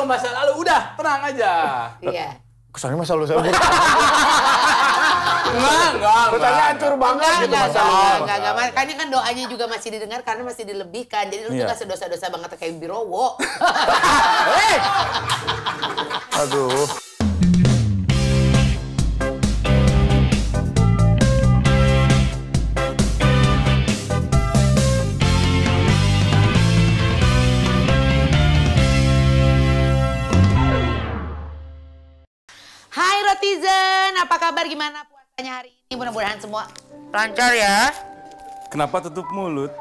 masa lalu. Udah, tenang aja. Iya. Kesannya masa lalu saya buruk. Enggak. Pertanyaan hancur banget gitu masa lalu. Enggak. Makanya kan doanya juga masih didengar karena masih dilebihkan. Jadi lu tuh gak sedosa-dosa banget kayak Birowo. Aduh. Hai Rotizen, apa kabar? Gimana puasanya hari ini? Mudah-mudahan semua lancar ya. Kenapa tutup mulut?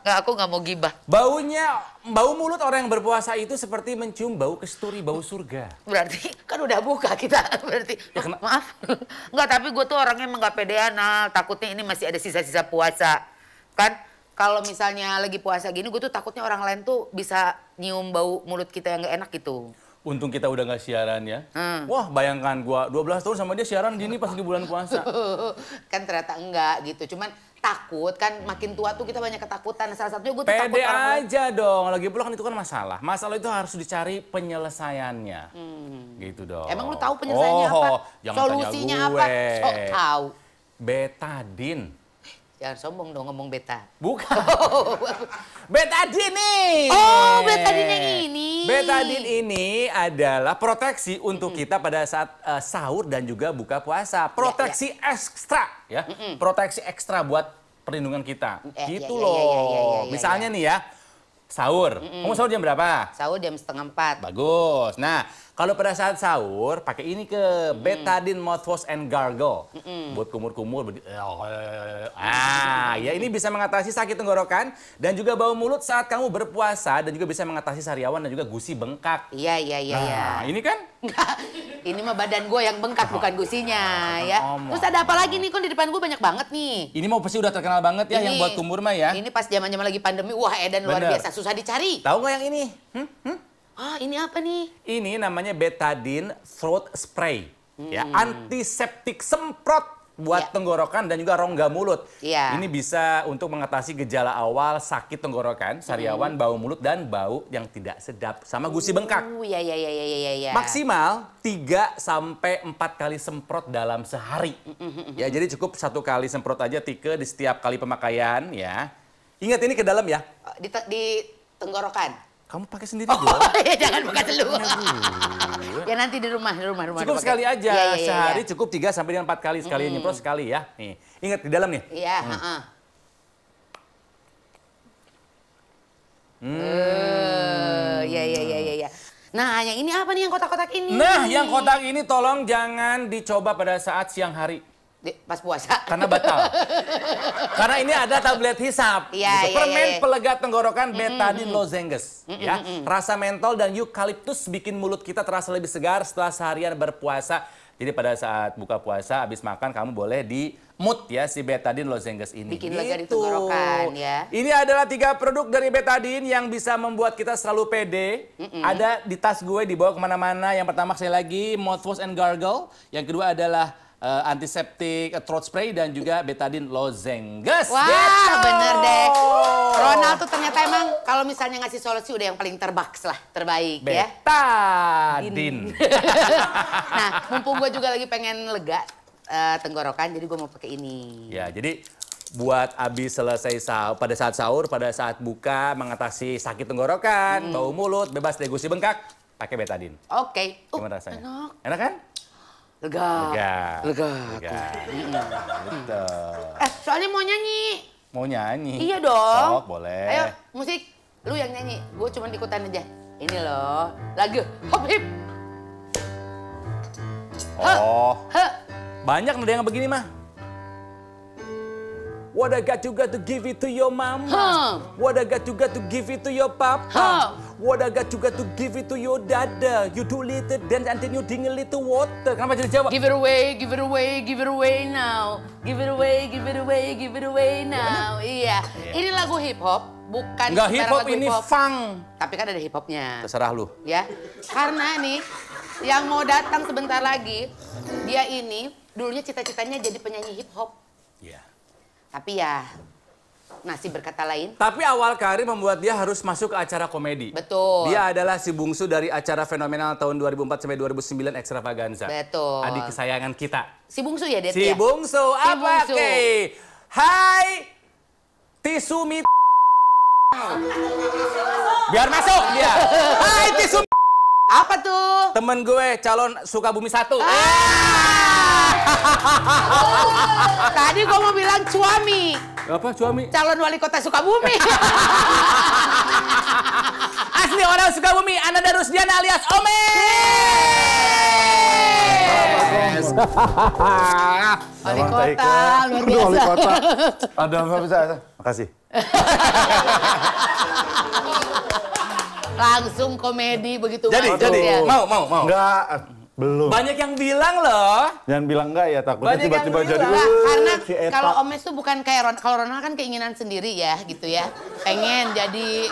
Nggak, aku nggak mau gibah. Bau mulut orang yang berpuasa itu seperti mencium bau kesturi, bau surga. Berarti kan udah buka kita. Berarti, Ya, maaf. Nggak, tapi gue tuh orangnya emang nggak pedean, Nal. Takutnya ini masih ada sisa-sisa puasa. Kan kalau misalnya lagi puasa gini, gue tuh takutnya orang lain tuh bisa nyium bau mulut kita yang nggak enak gitu. Untung kita udah nggak siaran ya. Wah, bayangkan gua 12 tahun sama dia siaran gini pas di bulan puasa. Kan ternyata enggak gitu. Cuman takut kan makin tua tuh kita banyak ketakutan. Salah satunya gue tuh takut Pede orang aja dong. Lagi pula kan itu kan masalah. Masalah itu harus dicari penyelesaiannya. Gitu dong. Emang lu tahu penyelesaiannya apa? Jangan Solusinya tanya gue. apa? Sok tahu. Betadin. Jangan sombong dong ngomong beta. Bukan. Betadin nih. Oh, betadin yang ini. Betadin ini adalah proteksi untuk kita pada saat sahur dan juga buka puasa. Proteksi ekstra ya. Proteksi ekstra buat perlindungan kita. Gitu loh. Misalnya nih ya, sahur. Kamu sahur jam berapa? Sahur jam 3:30. Bagus. Nah, kalau pada saat sahur, pakai ini ke Betadine Mouthwash and Gargle. Buat kumur-kumur. Ya ini bisa mengatasi sakit tenggorokan dan juga bau mulut saat kamu berpuasa dan juga bisa mengatasi sariawan dan juga gusi bengkak. Iya. Nah, ini kan? Enggak, ini mah badan gue yang bengkak bukan gusinya ya. Terus ada apa lagi nih? Kan di depan gue banyak banget nih. Ini mau pasti udah terkenal banget ya yang buat kumur mah ya. Ini pas zaman-zaman lagi pandemi, wah edan luar biasa, susah dicari. Tahu nggak yang ini? Ah, ini apa nih? Ini namanya Betadine Throat Spray. Ya, antiseptik semprot buat tenggorokan dan juga rongga mulut. Iya. Ini bisa untuk mengatasi gejala awal sakit tenggorokan, sariawan, bau mulut dan bau yang tidak sedap sama gusi bengkak. Iya. Maksimal 3 sampai 4 kali semprot dalam sehari. Ya, jadi cukup 1 kali semprot aja Tike di setiap kali pemakaian ya. Ingat ini ke dalam ya. Di tenggorokan. Kamu pakai sendiri dong. Jangan buka dulu. Ya nanti di rumah. Cukup sekali aja, sehari cukup 3 sampai dengan 4 kali. Sekali nyemprot sekali ya. Nih, ingat di dalam nih. Iya, Iya. Nah, yang ini apa nih yang kotak-kotak ini? Nah, yang kotak ini tolong jangan dicoba pada saat siang hari. Pas puasa. Karena batal. Karena ini ada tablet hisap. Permen pelega tenggorokan Betadine lozenges. Rasa mentol dan eukaliptus bikin mulut kita terasa lebih segar setelah seharian berpuasa. Jadi pada saat buka puasa, habis makan kamu boleh di-mut ya si Betadine lozenges ini. Bikin lega di tenggorokan ya. Ini adalah 3 produk dari Betadine yang bisa membuat kita selalu pede. Ada di tas gue, dibawa kemana-mana. Yang pertama sekali lagi mouthwash and gargle. Yang kedua adalah antiseptik throat spray dan juga Betadine lozenges. Wah, gitu. Bener deh. Ronald tuh ternyata emang kalau misalnya ngasih solusi udah yang paling terbaik ya. Betadine. Nah, mumpung gue juga lagi pengen lega tenggorokan, jadi gue mau pakai ini. Ya, jadi buat abis selesai sahur, pada saat sahur, pada saat buka, mengatasi sakit tenggorokan, bau mulut, bebas dari gusi bengkak, pakai Betadine. Oke. Gimana rasanya? Enak. Enak kan? Lega. Betul. Soalnya mau nyanyi. Mau nyanyi? Iya dong. Sok, boleh. Ayo, musik. Lu yang nyanyi. Gue cuma ikutan aja. Ini loh, lagu hop hip. Banyak nada yang begini mah. What I got to give it to your mama. What I got to give it to your papa. What I got to give it to your dada. You do little dance until you drink a little water. Kenapa jadi Jawa? Give it away now. Give it away now. Iya. Ini lagu hip hop, bukan Enggak hip hop, ini funk. Tapi kan ada hip hopnya. Terserah lu. Ya. Karena nih yang mau datang sebentar lagi, dia ini dulunya cita-citanya jadi penyanyi hip hop. Iya. Tapi ya Nasi berkata lain. Tapi awal karir membuat dia harus masuk ke acara komedi. Betul. Dia adalah si bungsu dari acara fenomenal tahun 2004 sampai 2009 Extravaganza. Betul. Adik kesayangan kita. Si bungsu ya, Det? Si ya? bungsu, apa bungsu. Oke. Hai, Tisumi. Biar masuk dia. Hai, Tisumi. Apa tuh? Temen gue, calon Sukabumi 1. Tadi gue mau bilang suami. Apa suami? Calon wali kota Sukabumi. Asli orang Sukabumi, Ananda Rusdiana alias Omes. Wali kota, luar biasa. Wali kota. Ada apa bisa? Makasih. Langsung komedi begitu. Jadi, masuk ya. mau. Enggak, belum. Banyak yang bilang loh. Jangan bilang enggak ya, takutnya Banyak tiba-tiba yang jadi. bilang. Enggak, karena si Eta. kalau Omes tuh bukan kayak Ronald. Kalau Ronald kan keinginan sendiri ya, gitu ya. Pengen jadi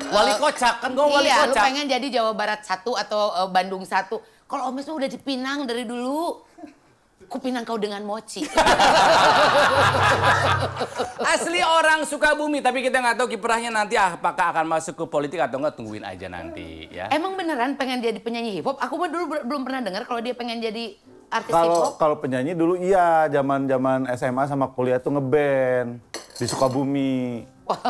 Wali kocak, kan gue wali iya, lu kocak. pengen jadi Jawa Barat 1 atau Bandung 1. Kalau Omes tuh udah di Pinang dari dulu. Ku pinang kau dengan mochi. Asli orang Sukabumi, tapi kita nggak tahu kiprahnya nanti apakah akan masuk ke politik atau nggak, tungguin aja nanti ya. Emang beneran pengen jadi penyanyi hip hop? Aku mah dulu belum pernah dengar kalau dia pengen jadi artis hip hop. Kalau penyanyi dulu iya, zaman SMA sama kuliah tuh ngeband di Sukabumi.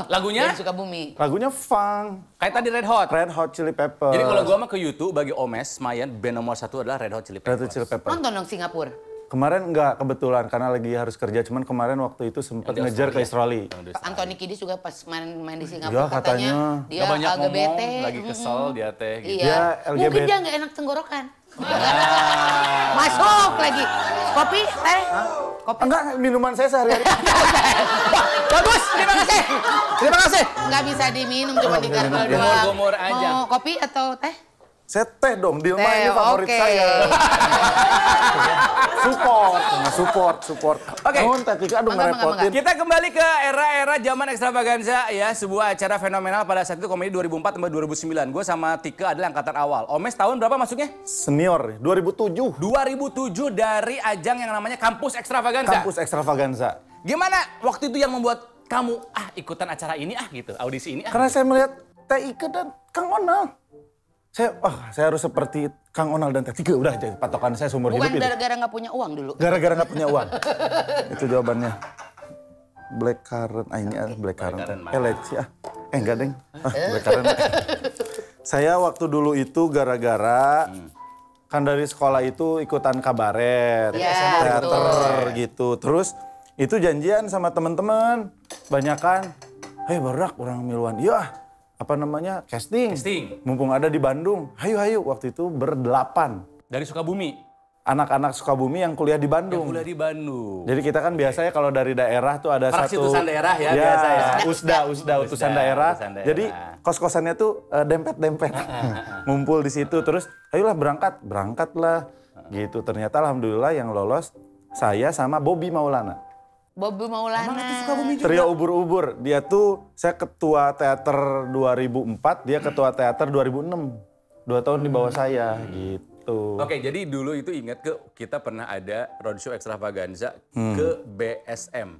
Lagunya? Dari Sukabumi. Lagunya funk, Kayak tadi Red Hot. Red Hot Chili Pepper. Jadi kalau gua mah ke YouTube bagi Omes, Mayan, band nomor 1 adalah Red Hot Chili Red Peppers. Hot Chili Pepper. Nonton dong Singapura. Kemarin enggak kebetulan karena lagi harus kerja, cuman kemarin waktu itu sempat Di ngejar ke Australia. Anthony Kiedis juga pas main di Ya, Singapura katanya katanya. dia Nggak banyak LGBT. ngomong, lagi kesel dia teh. Gitu. Iya. Dia Mungkin LGBT. dia nggak enak tenggorokan. Masuk lagi. Kopi, teh. Kopi. Enggak, minuman saya sehari-hari. Bagus, terima kasih. Terima kasih. Nggak bisa diminum, cuma digargel doang. Gumur-gumur aja. Mau kopi atau teh? Saya teh dong, Dilma Teh, ini favorit oke. saya. Support. Oke. Nuhun Teh Tika, aduh Mangga, ngerepotin. Kita kembali ke era-era zaman Extravaganza ya, sebuah acara fenomenal pada saat itu komedi 2004 sampai 2009. Gue sama Tika adalah angkatan awal. Omes tahun berapa masuknya? Senior, 2007. 2007 dari ajang yang namanya Kampus Extravaganza. Kampus Extravaganza. Gimana waktu itu yang membuat kamu ikutan acara ini gitu, audisi ini Karena saya melihat Teh Ika dan Kang Onal. Saya harus seperti Kang Onal dan Teh Tika. Udah jadi patokan saya seumur Bukan hidup ini. gara-gara nggak punya uang dulu. Gara-gara nggak punya uang. Itu jawabannya. Black currant. Ini black currant. Leci enggak deng. Black currant. Saya waktu dulu itu gara-gara kan dari sekolah itu ikutan kabaret, Ya, teater gitu. Terus itu janjian sama teman-teman. Banyakan, "Hei barudak orang miluan." Iya. Apa namanya? Casting. Mumpung ada di Bandung. Hayu. Waktu itu berdelapan. dari Sukabumi. Anak-anak Sukabumi yang kuliah di Bandung. Yang kuliah di Bandung. Jadi kita kan biasanya kalau dari daerah tuh ada Fraksi satu... utusan daerah ya, biasa ya. Usda, utusan daerah. utusan daerah. Jadi kos-kosannya tuh dempet-dempet. Ngumpul di situ. Terus ayolah berangkatlah. Gitu. Ternyata alhamdulillah yang lolos saya sama Bobby Maulana. Bobby Maulana. Trio ubur-ubur. Dia tuh, saya ketua teater 2004, dia ketua teater 2006. 2 tahun di bawah saya, gitu. Oke, jadi dulu itu ingat kita pernah ada roadshow Extravaganza ke BSM.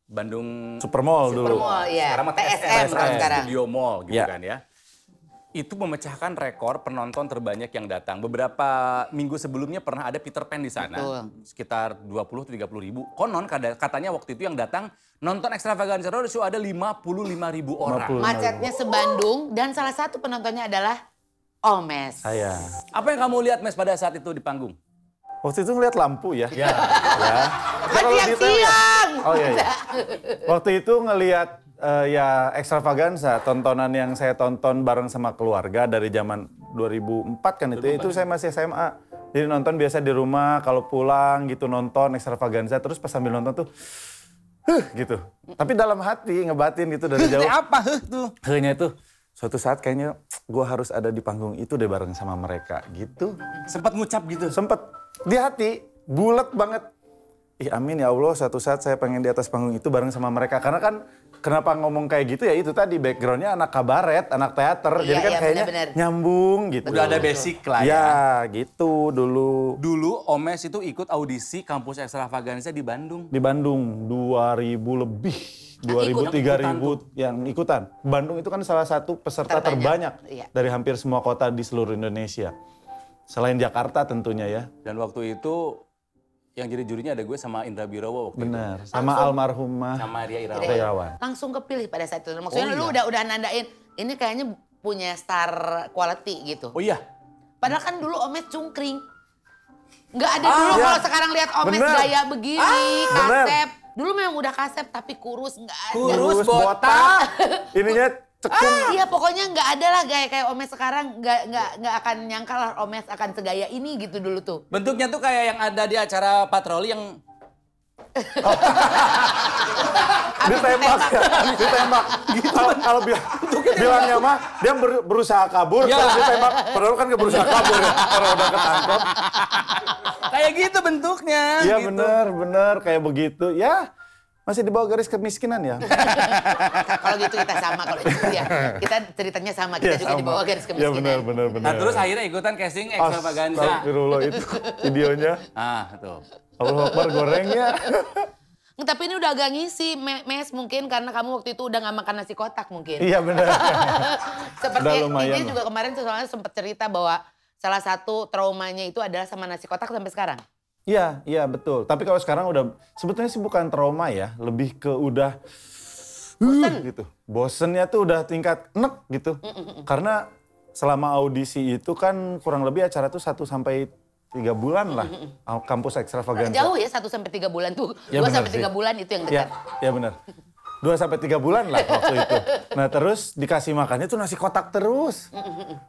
Bandung Supermall dulu. Supermall, ya. Sekarang mah TSM TSM, sekarang. Studio Mall gitu Ya. kan ya. Itu memecahkan rekor penonton terbanyak yang datang. Beberapa minggu sebelumnya pernah ada Peter Pan di sana. Betul. Sekitar 20-30 ribu. Konon katanya waktu itu yang datang nonton Extravaganza Roadshow ada 55 ribu orang. 50. Macetnya sebandung dan salah satu penontonnya adalah Omes. Saya. Apa yang kamu lihat Mes pada saat itu di panggung? Waktu itu ngeliat lampu ya. Ya. Kan siang-siang. Oh iya. Waktu itu ngeliat ya Extravaganza, tontonan yang saya tonton bareng sama keluarga dari zaman 2004 kan itu. Itu saya masih SMA. Jadi nonton biasa di rumah, kalau pulang gitu nonton Extravaganza. Terus pas sambil nonton tuh, gitu. Tapi dalam hati ngebatin gitu dari jauh. Apa tuh? Hanya itu, suatu saat kayaknya gue harus ada di panggung itu deh bareng sama mereka gitu. Sempat ngucap gitu. Sempet di hati, bulat banget. Ih amin ya Allah, suatu saat saya pengen di atas panggung itu bareng sama mereka. Karena kan kenapa ngomong kayak gitu ya itu tadi backgroundnya anak kabaret, anak teater. Iya, Jadi kan iya, kayaknya bener-bener. nyambung gitu. Udah ada basic lah ya. Ya gitu dulu. Dulu Omes itu ikut audisi Kampus Extravaganza di Bandung. Di Bandung 2000 lebih. 2.000, 3.000 yang ikutan. Bandung itu kan salah satu peserta terbanyak dari hampir semua kota di seluruh Indonesia. Selain Jakarta tentunya ya. Dan waktu itu yang jadi jurinya ada gue sama Indra Birowo waktu itu. Benar, sama almarhumah sama Ria Irawan. Langsung kepilih pada saat itu. Maksudnya lu udah nandain ini kayaknya punya star quality gitu. Oh iya. Padahal kan dulu Omes cungkring. Nggak ada dulu kalau sekarang lihat Omes gaya begini, kasep. Dulu memang udah kasep tapi kurus, nggak ada. Kurus, botak. Ininya cekung. Iya pokoknya nggak ada lah gaya kayak Omes sekarang. Nggak akan nyangka lah Omes akan segaya ini gitu dulu tuh. Bentuknya tuh kayak yang ada di acara patroli yang... Ditembak ya, ditembak. Kalau bilangnya mah dia berusaha kabur, terus ditembak. Padahal kan nggak berusaha kabur ya, kalau udah ketangkep. Kayak gitu bentuknya. Iya gitu. bener, kayak begitu. Ya masih di bawah garis kemiskinan ya. Kalau gitu kita sama kalau itu ya. Kita ceritanya sama, kita juga di bawah garis kemiskinan. Iya benar. Nah terus akhirnya ikutan casting Extravaganza. Astagfirullah itu videonya. Tuh. Allah Akbar gorengnya. Tapi ini udah agak ngisi, Mes, mungkin karena kamu waktu itu udah gak makan nasi kotak mungkin. Iya benar. Seperti dia juga kemarin soalnya sempat cerita bahwa salah satu traumanya itu adalah sama nasi kotak sampai sekarang. Iya betul. Tapi kalau sekarang udah, sebetulnya sih bukan trauma ya, lebih ke udah bosen gitu. Bosennya tuh udah tingkat enek gitu. Karena selama audisi itu kan kurang lebih acara tuh 1 sampai 3 bulan lah, kampus Extravaganza. Jauh ya 1 sampai 3 bulan tuh, ya 2 sampai 3 bulan itu yang dekat. Ya benar. 2 sampai 3 bulan lah waktu itu. Nah terus dikasih makannya tuh nasi kotak terus.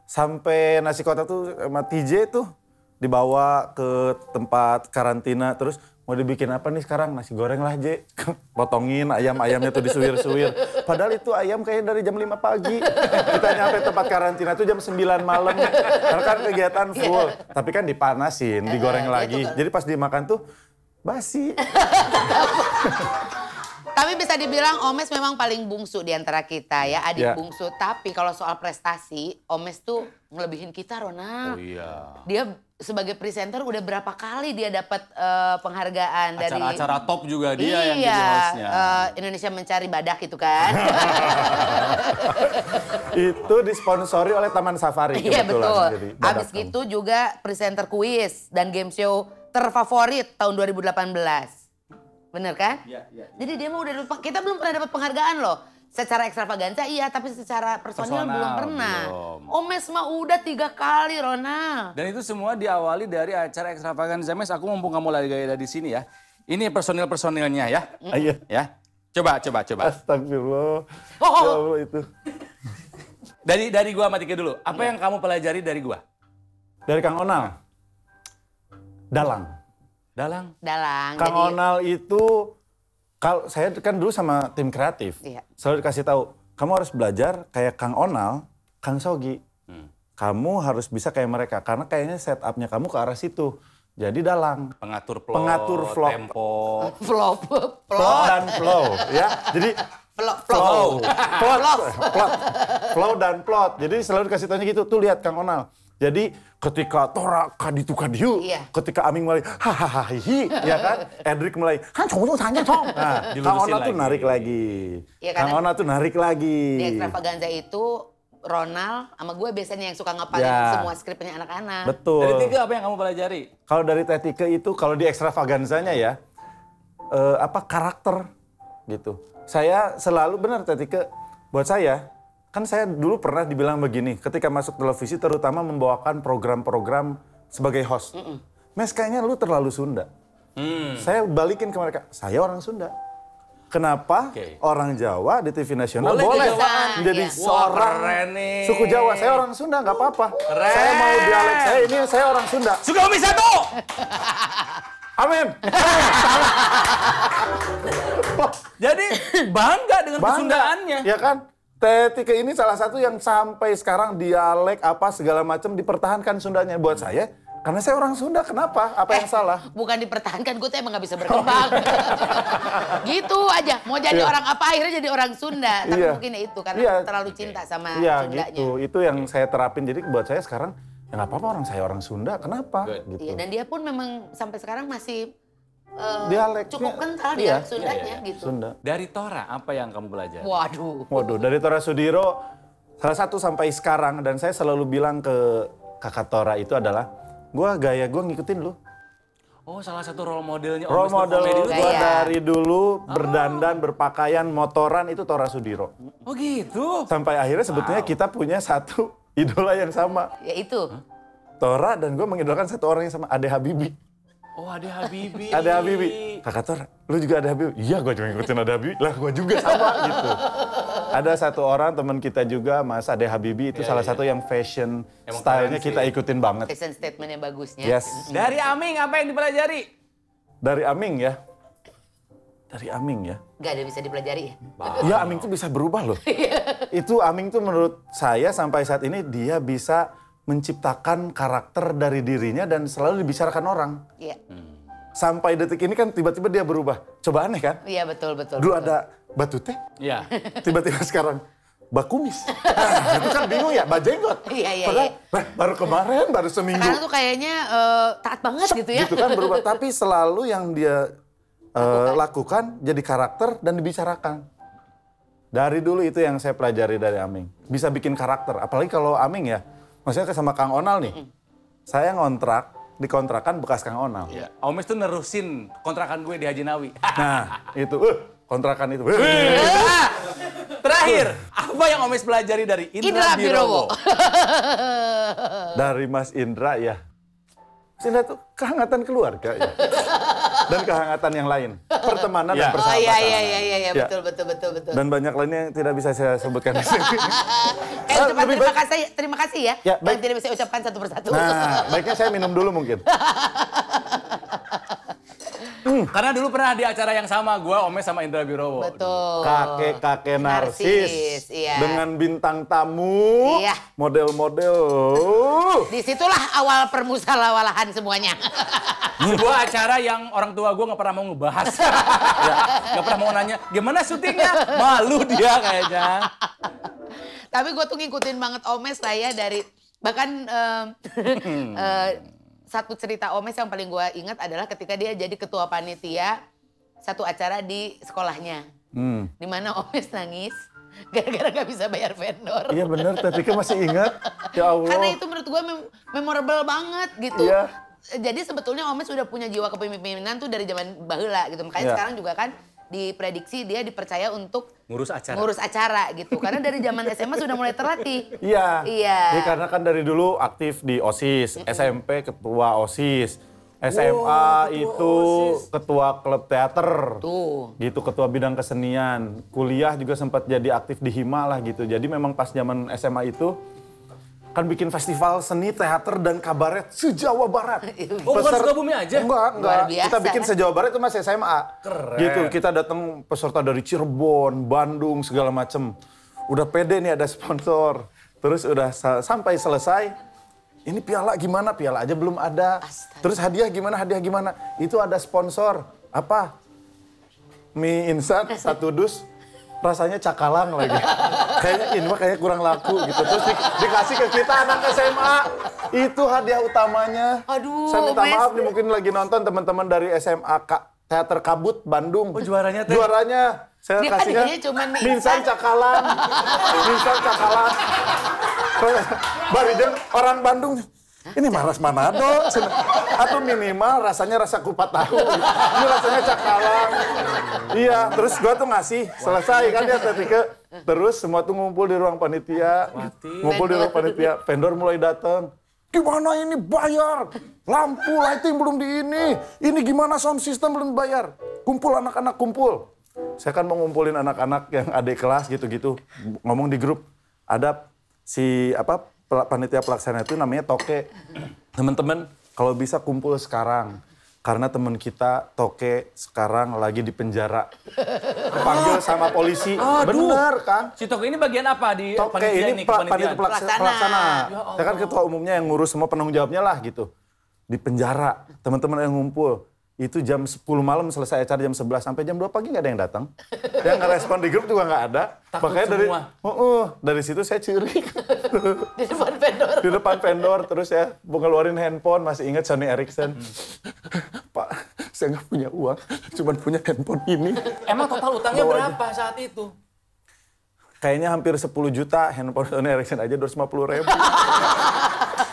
Sampai nasi kotak tuh sama TJ tuh dibawa ke tempat karantina. Terus mau dibikin apa nih sekarang? Nasi goreng lah J. Potongin ayamnya tuh disuwir-suwir. Padahal itu ayam kayaknya dari jam 5 pagi. Kita nyampe tempat karantina tuh jam 9 malam. Karena kan kegiatan full. Tapi kan dipanasin, digoreng lagi. Jadi pas dimakan tuh basi. Tapi bisa dibilang Omes memang paling bungsu di antara kita ya, adik bungsu. Tapi kalau soal prestasi, Omes tuh ngelebihin kita, Ronald. Oh iya. Dia sebagai presenter udah berapa kali dia dapat penghargaan dari acara top juga dia yang jadi hostnya. Indonesia Mencari Badak itu kan. Itu disponsori oleh Taman Safari. Iya betul. Abis gitu juga presenter kuis dan game show terfavorit tahun 2018. Bener kan? Iya. Jadi dia mah udah lupa. Kita belum pernah dapat penghargaan loh. Secara Extravaganza iya, tapi secara personil belum pernah. Omes mah udah 3 kali, Ronald. Dan itu semua diawali dari acara Extravaganza. Mes, aku mumpung kamu lagi ada di sini ya. Ini personil-personilnya ya. Iya. Ya. Coba. Astagfirullah. Ya Allah itu. Dari gua sama Tika dulu. Apa yang kamu pelajari dari gua? Dari Kang Onal. Dalang. Jadi, Kang Onal itu, kalau saya kan dulu sama tim kreatif, selalu dikasih tahu, kamu harus belajar kayak Kang Onal, Kang Sogi. Kamu harus bisa kayak mereka, karena kayaknya setupnya kamu ke arah situ. Jadi dalang. Pengatur plot, tempo. Plot dan flow. Ya, jadi flow dan plot. Jadi selalu dikasih tahunya gitu, tuh lihat Kang Onal. Jadi ketika Tora kaditu kadiu, ketika Aming mulai hahaha ya kan, Edric mulai nah, Kang Ona tuh narik lagi. Ya, Kang Ona tuh narik lagi. Di Extravaganza itu Ronald sama gue biasanya yang suka ngapalin semua skripnya anak-anak. Betul. Dari Tika apa yang kamu pelajari? Kalau dari Tika itu, kalau di Extravaganzanya ya, karakter gitu. Saya selalu benar Tika, buat saya, kan saya dulu pernah dibilang begini, ketika masuk televisi terutama membawakan program-program sebagai host. Mes kayaknya lu terlalu Sunda. Saya balikin ke mereka, saya orang Sunda. Kenapa orang Jawa di TV nasional boleh menjadi seorang suku Jawa? Saya orang Sunda, nggak apa-apa. Saya mau dialek saya, ini saya orang Sunda. Sukabumi 1! Amin. Jadi bangga dengan kesundaannya. Ya kan? Tika ini salah satu yang sampai sekarang dialek apa segala macam dipertahankan Sundanya. Buat saya, karena saya orang Sunda, kenapa? Apa yang salah? Bukan dipertahankan, gue tuh emang gak bisa berkembang. Gitu aja, mau jadi orang apa akhirnya jadi orang Sunda. Tapi mungkin itu, karena terlalu cinta sama Sundanya. Gitu. Itu yang saya terapin. Jadi buat saya sekarang, ya nggak apa-apa saya orang Sunda, kenapa? Gitu. Iya, dan dia pun memang sampai sekarang masih dialek. Cukup kental dia Sundanya gitu. Sunda. Dari Tora, apa yang kamu belajar? Waduh, dari Tora Sudiro, salah satu sampai sekarang, dan saya selalu bilang ke kakak Tora itu adalah, gaya gue ngikutin lu. Oh, salah satu role modelnya. Role model gue Gaya. dari dulu berdandan, berpakaian, motoran itu Tora Sudiro. Oh gitu? Sampai akhirnya sebetulnya kita punya satu idola yang sama. ya itu. Tora dan gue mengidolakan satu orang yang sama, Ade Habibie. Oh, Ade Habibie. Ade Habibie. Kakak Tora, lu juga Ade Habibie? Iya, gue cuma ngikutin Ade Habibie. Lah, gue juga sama gitu. Ada satu orang teman kita juga, Mas Ade Habibie, itu salah satu yang fashion style-nya kita ikutin banget. Fashion statement yang bagusnya. Yes. Dari Aming, apa yang dipelajari? Dari Aming ya. Dari Aming ya. Gak ada bisa dipelajari ya? Ya, Aming tuh bisa berubah loh. Itu Aming tuh menurut saya sampai saat ini dia bisa menciptakan karakter dari dirinya dan selalu dibicarakan orang. Iya. Sampai detik ini kan tiba-tiba dia berubah. Coba aneh kan? Iya betul. Dulu ada Batute, Iya. tiba-tiba sekarang Bakumis. Nah, itu kan bingung ya, Bajenggot. Iya. Padahal baru kemarin, baru seminggu. Sekarang tuh kayaknya taat banget gitu ya. Gitu kan berubah. Tapi selalu yang dia lakukan jadi karakter dan dibicarakan. Dari dulu itu yang saya pelajari dari Aming. Bisa bikin karakter. Apalagi kalau Aming ya, maksudnya sama Kang Onal nih. Saya ngontrak, dikontrakan bekas Kang Onal. Iya. Omes tuh nerusin kontrakan gue di Haji Nawi. Nah, itu kontrakan itu. Terakhir, apa yang Omes pelajari dari Indra Birowo? Dari Mas Indra ya. Mas Indra tuh kehangatan keluarga ya. Dan kehangatan yang lain. Pertemanan dan persahabatan. Iya, betul. Dan banyak lainnya yang tidak bisa saya sebutkan di sini. Terima kasih ya. Ya, yang baik. tidak bisa ucapkan satu persatu. Nah, baiknya saya minum dulu mungkin. Karena dulu pernah di acara yang sama, gue, Omes sama Indra Birowo. Betul. Kakek-kakek narsis. Iya. Dengan bintang tamu. Iya. Model-model. Disitulah awal permusalawalahan semuanya. Sebuah acara yang orang tua gue gak pernah mau ngebahas. Gak pernah mau nanya, gimana syutingnya? Malu dia kayaknya. Tapi gue tuh ngikutin banget Omes lah ya dari, bahkan satu cerita Omes yang paling gue ingat adalah ketika dia jadi ketua panitia satu acara di sekolahnya. Di mana Omes nangis gara-gara gak bisa bayar vendor. Iya bener, tapi kan masih ingat. Ya Allah. Karena itu menurut gue memorable banget gitu. Iya. Jadi sebetulnya Omes udah punya jiwa kepemimpinan tuh dari zaman baheula gitu. Makanya Iya. sekarang juga kan diprediksi dia dipercaya untuk Ngurus acara gitu. Karena dari zaman SMA sudah mulai terlatih. Iya. Iya. Ya, karena kan dari dulu aktif di OSIS, SMP ketua OSIS, SMA itu ketua klub teater. Tuh. Gitu, ketua bidang kesenian. Kuliah juga sempat jadi aktif di Hima lah gitu. Jadi memang pas zaman SMA itu kan bikin festival seni, teater, dan kabaret se-Jawa Barat. Oh, bukan Sukabumi aja? Enggak. Luar biasa, Kita bikin kan? se-Jawa Barat itu masih SMA. Keren. Gitu, kita datang peserta dari Cirebon, Bandung, segala macem. Udah pede nih ada sponsor. Terus udah sampai selesai, ini piala gimana? Piala aja belum ada. Astaga. Terus hadiah gimana? Itu ada sponsor. Apa? Mie instan, 1 dus. Rasanya cakalang lagi. Kayaknya ini mah kayak kurang laku gitu. Terus dikasih ke kita anak SMA. Itu hadiah utamanya. Aduh, saya minta Mes. maaf nih mungkin lagi nonton teman-teman dari SMA Teater Kabut Bandung. Oh, juaranya teh? Juaranya. Saya Dia kasihnya hadiahnya cuman mie minsan instan. cakalang. Minsan cakalang. Barijeng orang Bandung. Ini maras Manado, atau minimal rasanya rasa kupat tahu. Ini rasanya cakalang. Iya, terus gua tuh ngasih, selesai kan dia ketika terus semua tuh ngumpul di ruang panitia, ngumpul di ruang panitia, vendor mulai datang. Gimana ini bayar? Lampu lighting belum di ini gimana sound system belum bayar? Kumpul anak-anak kumpul. Saya kan mau ngumpulin anak-anak yang adik kelas gitu-gitu, ngomong di grup. Ada si panitia pelaksana itu namanya Toke. Teman-teman kalau bisa kumpul sekarang. Karena teman kita Toke sekarang lagi di penjara. Dipanggil sama polisi. Bener kan? Si Toke ini bagian apa di Toke panitia ini kepanitiaan? panitia pelaksana. Saya kan ketua umumnya yang ngurus semua penanggung jawabnya lah gitu. Di penjara. Teman-teman yang ngumpul. Itu jam 10 malam selesai acara jam 11 sampai jam 2 pagi nggak ada yang datang. Yang ngerespon di grup juga nggak ada. Takut Makanya semua. dari situ saya curi. Di depan vendor. Di depan vendor terus ya mau ngeluarin handphone masih ingat Sony Ericsson. Pak, saya nggak punya uang, cuma punya handphone ini. Emang total utangnya berapa saat itu? Kayaknya hampir 10 juta, handphone Sony Ericsson aja 250.000.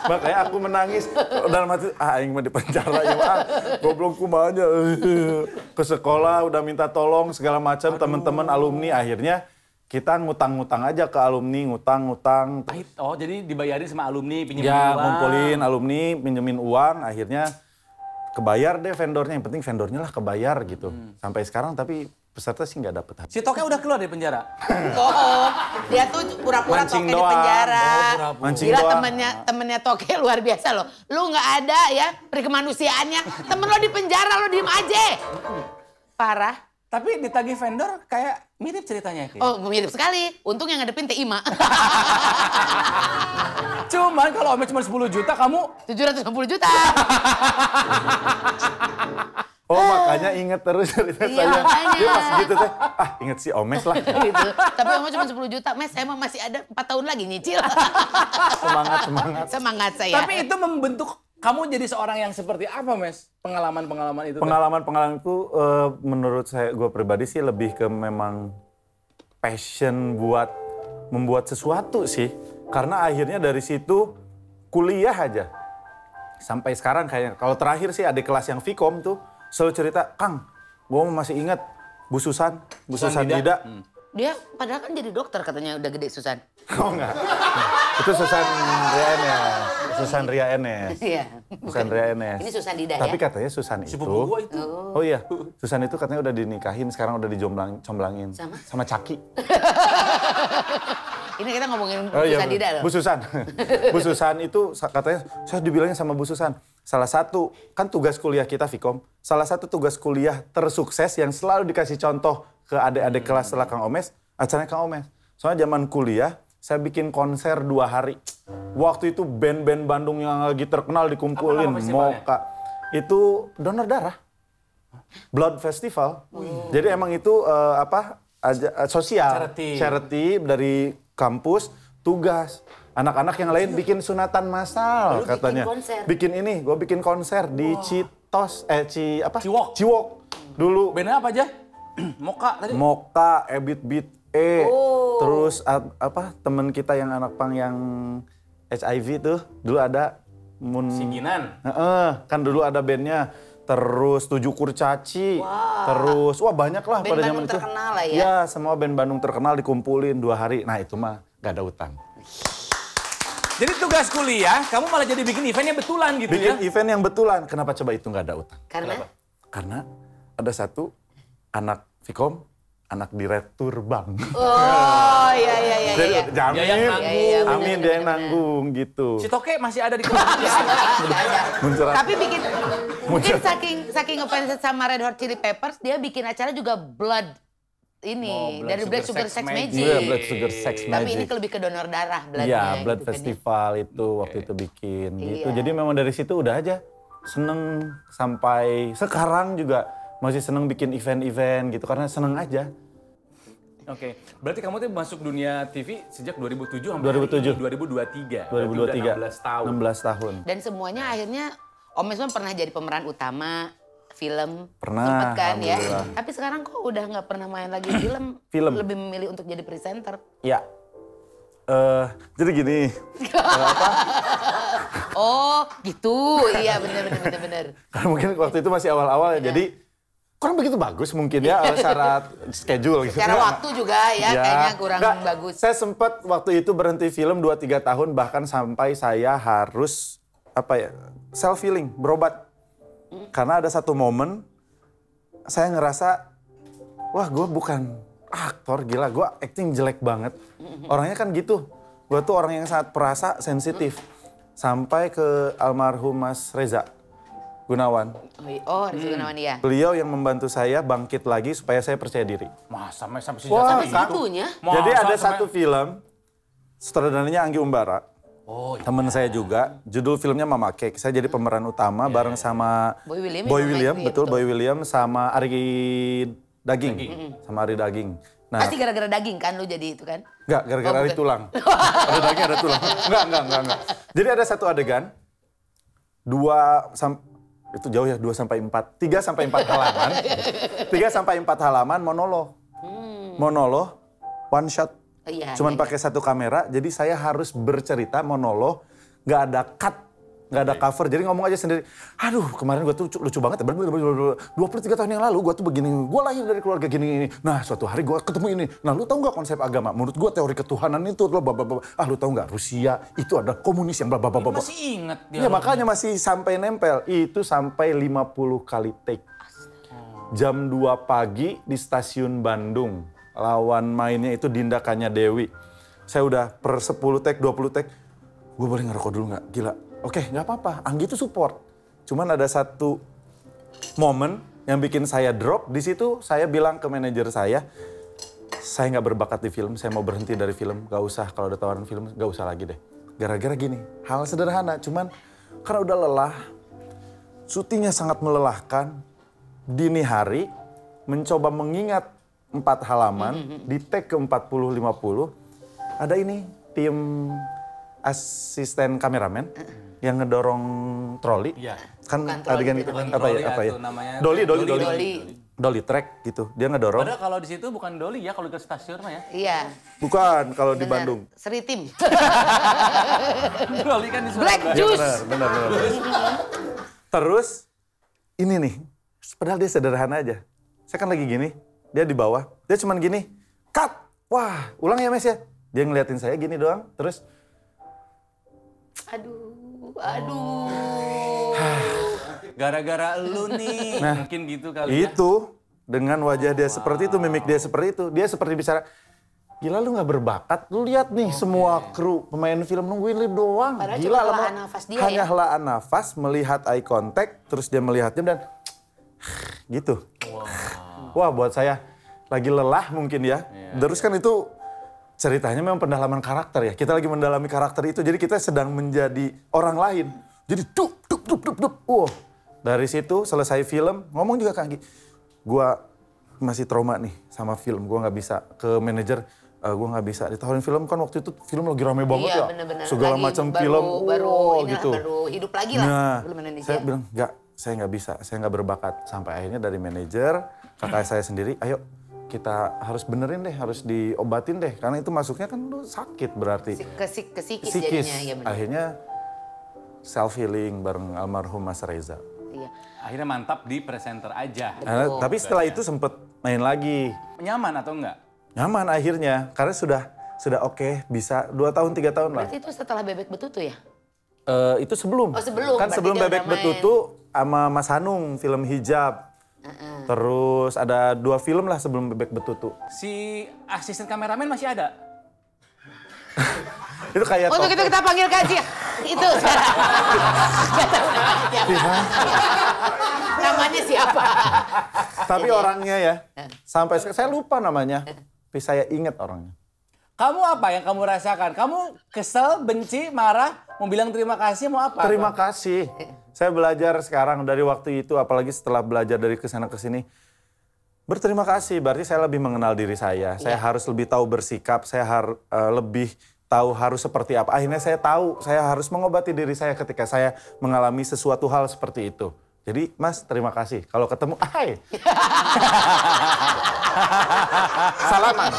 Makanya aku menangis dalam hati, aing mah di penjara ya mah, goblok kumanya. Ke sekolah udah minta tolong segala macam, teman-teman alumni, akhirnya kita ngutang-ngutang aja ke alumni, ngutang-ngutang. Oh, jadi dibayarin sama alumni, pinjemin ya, uang. ngumpulin alumni, pinjemin uang, akhirnya kebayar deh vendornya. Yang penting vendornya lah kebayar gitu. Sampai sekarang tapi peserta sih nggak dapet. Si Toke udah keluar dari penjara? Oh, dia tuh pura-pura Toke di penjara. Mancing Gila, doang. temennya Toke luar biasa loh. Lu nggak ada ya perikemanusiaannya. Temen lo di penjara, lo diem aja. Parah. Tapi ditagih vendor kayak mirip ceritanya. Oh, mirip sekali. Untung yang ngadepin Teh Ima. Cuman kalau Omes cuma 10 juta, kamu 750 juta. Oh, makanya inget terus cerita Iya, saya. makanya. Dia pas gitu teh, inget si Omes lah. Gitu. Tapi Oma cuma 10 juta. Mes, saya mah masih ada 4 tahun lagi nyicil. Semangat. Semangat saya. Tapi itu membentuk kamu jadi seorang yang seperti apa, Mes? Pengalaman-pengalaman itu. Pengalaman-pengalamanku menurut saya, gue pribadi sih lebih ke memang passion buat membuat sesuatu sih. Karena akhirnya dari situ kuliah aja. Sampai sekarang kayaknya, kalau terakhir sih adik kelas yang Vkom tuh selalu cerita, Kang, gue masih ingat Bu Susan Dida. Dia padahal kan jadi dokter katanya udah gede Susan. Oh enggak. Itu Susan Ria Enes. Susan Ria Enes. Iya. Susan Ria Enes. Ini Susan Dida Tapi ya? katanya Susan itu. Sepupu gua itu. Oh iya. Susan itu katanya udah dinikahin, sekarang udah comblangin. Sama Caki. Ini kita ngomongin Oh iya, Susan Dida loh. Bu Susan. Bu Susan itu katanya, saya dibilangnya sama Bu Susan, salah satu, kan tugas kuliah kita Vkom, salah satu tugas kuliah tersukses yang selalu dikasih contoh ke adik-adik kelas setelah Kang Omes, acaranya Kang Omes. Soalnya zaman kuliah, saya bikin konser 2 hari. Waktu itu band-band Bandung yang lagi terkenal dikumpulin, Moka. Itu donor darah. Blood Festival. Jadi emang itu sosial. Charity dari kampus, tugas. Anak-anak yang lain bikin sunatan massal katanya. Bikin bikin konser di Ciwok. Dulu. Bandnya apa aja? Moka tadi? Moka, Ebit Beat terus temen kita yang anak pang yang HIV tuh dulu ada Singginan. Kan dulu ada bandnya. Terus 7 Kurcaci, terus banyak lah band pada Bandung zaman itu. terkenal lah ya. Ya, semua band Bandung terkenal dikumpulin 2 hari. Nah itu mah gak ada utang. Jadi tugas kuliah, kamu malah jadi bikin event yang betulan gitu ya? Bikin event yang betulan, kenapa coba itu gak ada utang? Karena ada satu anak Vkom, anak direktur bank. Oh iya. Jamin, Dia yang nanggung. amin dia yang nanggung gitu. Si Toke masih ada di kelas. Muncrat. Tapi mungkin saking ngefans sama Red Hot Chili Peppers, dia bikin acara juga Blood ini dari Blood Sugar Sex Magic. Iya, Blood Sugar Sex Magic. Tapi ini lebih ke donor darah bloodnya. Iya, Blood gitu Festival itu waktu itu bikin gitu. Iya. Jadi memang dari situ udah aja seneng sampai sekarang juga masih seneng bikin event-event gitu karena seneng aja. Oke, berarti kamu tuh masuk dunia TV sejak 2007 sampai 2007. 2023. 2023. 16 tahun. 16 tahun. Dan semuanya akhirnya Om Esman pernah jadi pemeran utama film. Pernah, Sempet kan ya. alhamdulillah. Tapi sekarang kok udah nggak pernah main lagi film. Film. Lebih memilih untuk jadi presenter. Ya. Jadi gini. Oh gitu, iya bener. Karena mungkin waktu itu masih awal-awal ya. Jadi kurang begitu bagus mungkin ya syarat schedule gitu. Secara waktu juga ya, kayaknya kurang bagus. Saya sempat waktu itu berhenti film 2-3 tahun bahkan sampai saya harus self healing, berobat. Karena ada satu momen saya ngerasa wah gue bukan aktor, gila gue acting jelek banget. Orangnya kan gitu. Gue tuh orang yang sangat perasa, sensitif. Sampai ke almarhum Mas Reza Gunawan. Oh, Reza Gunawan ya. Beliau yang membantu saya bangkit lagi supaya saya percaya diri. Masa sampai Sampai segitunya. Jadi ada satu film, sutradaranya Anggi Umbara. Oh, iya. Temen saya juga, judul filmnya Mama Cake. Saya jadi pemeran utama bareng sama Boy William, Boy William sama Ari Daging. Sama Ari Daging. Nah, pasti gara-gara daging kan lu jadi itu kan? enggak, gara-gara Ari tulang. Ari Daging ada tulang. Enggak. Jadi ada satu adegan, itu jauh ya 3 sampai 4 halaman. 3 sampai 4 halaman monolog. Monolog one shot. Cuman pakai satu kamera, jadi saya harus bercerita monolog, nggak ada cut, nggak ada cover, jadi ngomong aja sendiri. Aduh, kemarin gue tuh lucu banget ya, 23 tahun yang lalu gue tuh begini, gue lahir dari keluarga gini. Nah, suatu hari gue ketemu ini. Nah, lu tahu nggak konsep agama? Menurut gue teori ketuhanan itu, lu tahu nggak Rusia itu ada komunis yang blablabla. Masih ingat dia. Ya makanya masih sampai nempel, itu sampai 50 kali take. Jam 2 pagi di stasiun Bandung. Lawan mainnya itu Dinda Kanya Dewi. Saya udah per 10 take, 20 take. Gue boleh ngerokok dulu nggak? Gila. Oke, nggak apa-apa. Anggi itu support. Cuman ada satu momen yang bikin saya drop. Di situ saya bilang ke manajer saya nggak berbakat di film. Saya mau berhenti dari film. Gak usah, kalau ada tawaran film, gak usah lagi deh. Gara-gara gini, hal sederhana. Cuman karena udah lelah, syutingnya sangat melelahkan. Dini hari, mencoba mengingat 4 halaman, di take ke 40-50, ada ini tim asisten kameramen yang ngedorong troli. Iya. Kan Bukan adegan troli, itu bukan apa ya? Dolly track gitu. Dia ngedorong. Padahal kalau di situ bukan Dolly ya, kalau ke stasiun mah ya. Iya. Bukan kalau di Bandung. Seritim. Dolly kan di Black Surabaya. Juice. Benar. Terus ini nih, padahal dia sederhana aja. Saya kan lagi gini, dia di bawah, dia cuman gini, cut, wah, ulang ya Mes ya. Dia ngeliatin saya gini doang, terus. Aduh. Gara-gara lu nih, mungkin gitu kali ya. Itu, dengan wajah dia seperti itu, mimik dia seperti itu, dia seperti bicara, gila lu gak berbakat, lu lihat nih semua kru pemain film nungguin lu doang. Padahal Gila cuma lama, helaan nafas dia hanya ya. helaan nafas, melihat eye contact, terus dia melihat jam dan gitu. Wah, buat saya lagi lelah mungkin ya. Terus kan itu ceritanya memang pendalaman karakter ya. Kita lagi mendalami karakter itu, jadi kita sedang menjadi orang lain. Jadi dup. Wah, dari situ selesai film, ngomong juga Kak Anggi. Gua masih trauma nih sama film, gua nggak bisa ke manajer. Gue nggak bisa ditawarin film kan waktu itu film lagi rame banget ya. Bener-bener. Segala macam film, gitu. Baru hidup lagi lah. Nah, Film Indonesia. saya bilang enggak, saya nggak bisa, saya nggak berbakat. Sampai akhirnya dari manajer, kakak saya sendiri, ayo kita harus benerin deh, harus diobatin deh. Karena itu masuknya kan lu sakit berarti. Ke psikis jadinya. Ya bener. Akhirnya self healing bareng almarhum Mas Reza. Iya. Akhirnya mantap di presenter aja. Nah, tapi setelah itu sempet main lagi. Nyaman atau enggak? Nyaman akhirnya, karena sudah oke, bisa 2 tahun 3 tahun lah. Berarti itu setelah Bebek Betutu ya? Itu sebelum. Oh, sebelum. Kan Berarti sebelum dia Bebek udah main. Betutu sama Mas Hanung, film Hijab. Terus ada 2 film lah sebelum Bebek Betutu. Si asisten kameramen masih ada? Itu kayak Untuk itu kita panggil kaji. Itu sekarang. Nggak tahu namanya siapa. Namanya siapa? Tapi orangnya ya, sampai saya lupa namanya. Tapi saya ingat orangnya. Kamu apa yang kamu rasakan? Kamu kesel, benci, marah, mau bilang terima kasih, mau apa? Terima kasih. Saya belajar sekarang dari waktu itu, apalagi setelah belajar dari kesana kesini. Berterima kasih, berarti saya lebih mengenal diri saya. Saya harus lebih tahu bersikap, saya lebih tahu harus seperti apa. Akhirnya saya tahu, saya harus mengobati diri saya ketika saya mengalami sesuatu hal seperti itu. Jadi, Mas, terima kasih. Kalau ketemu, hai. Salaman.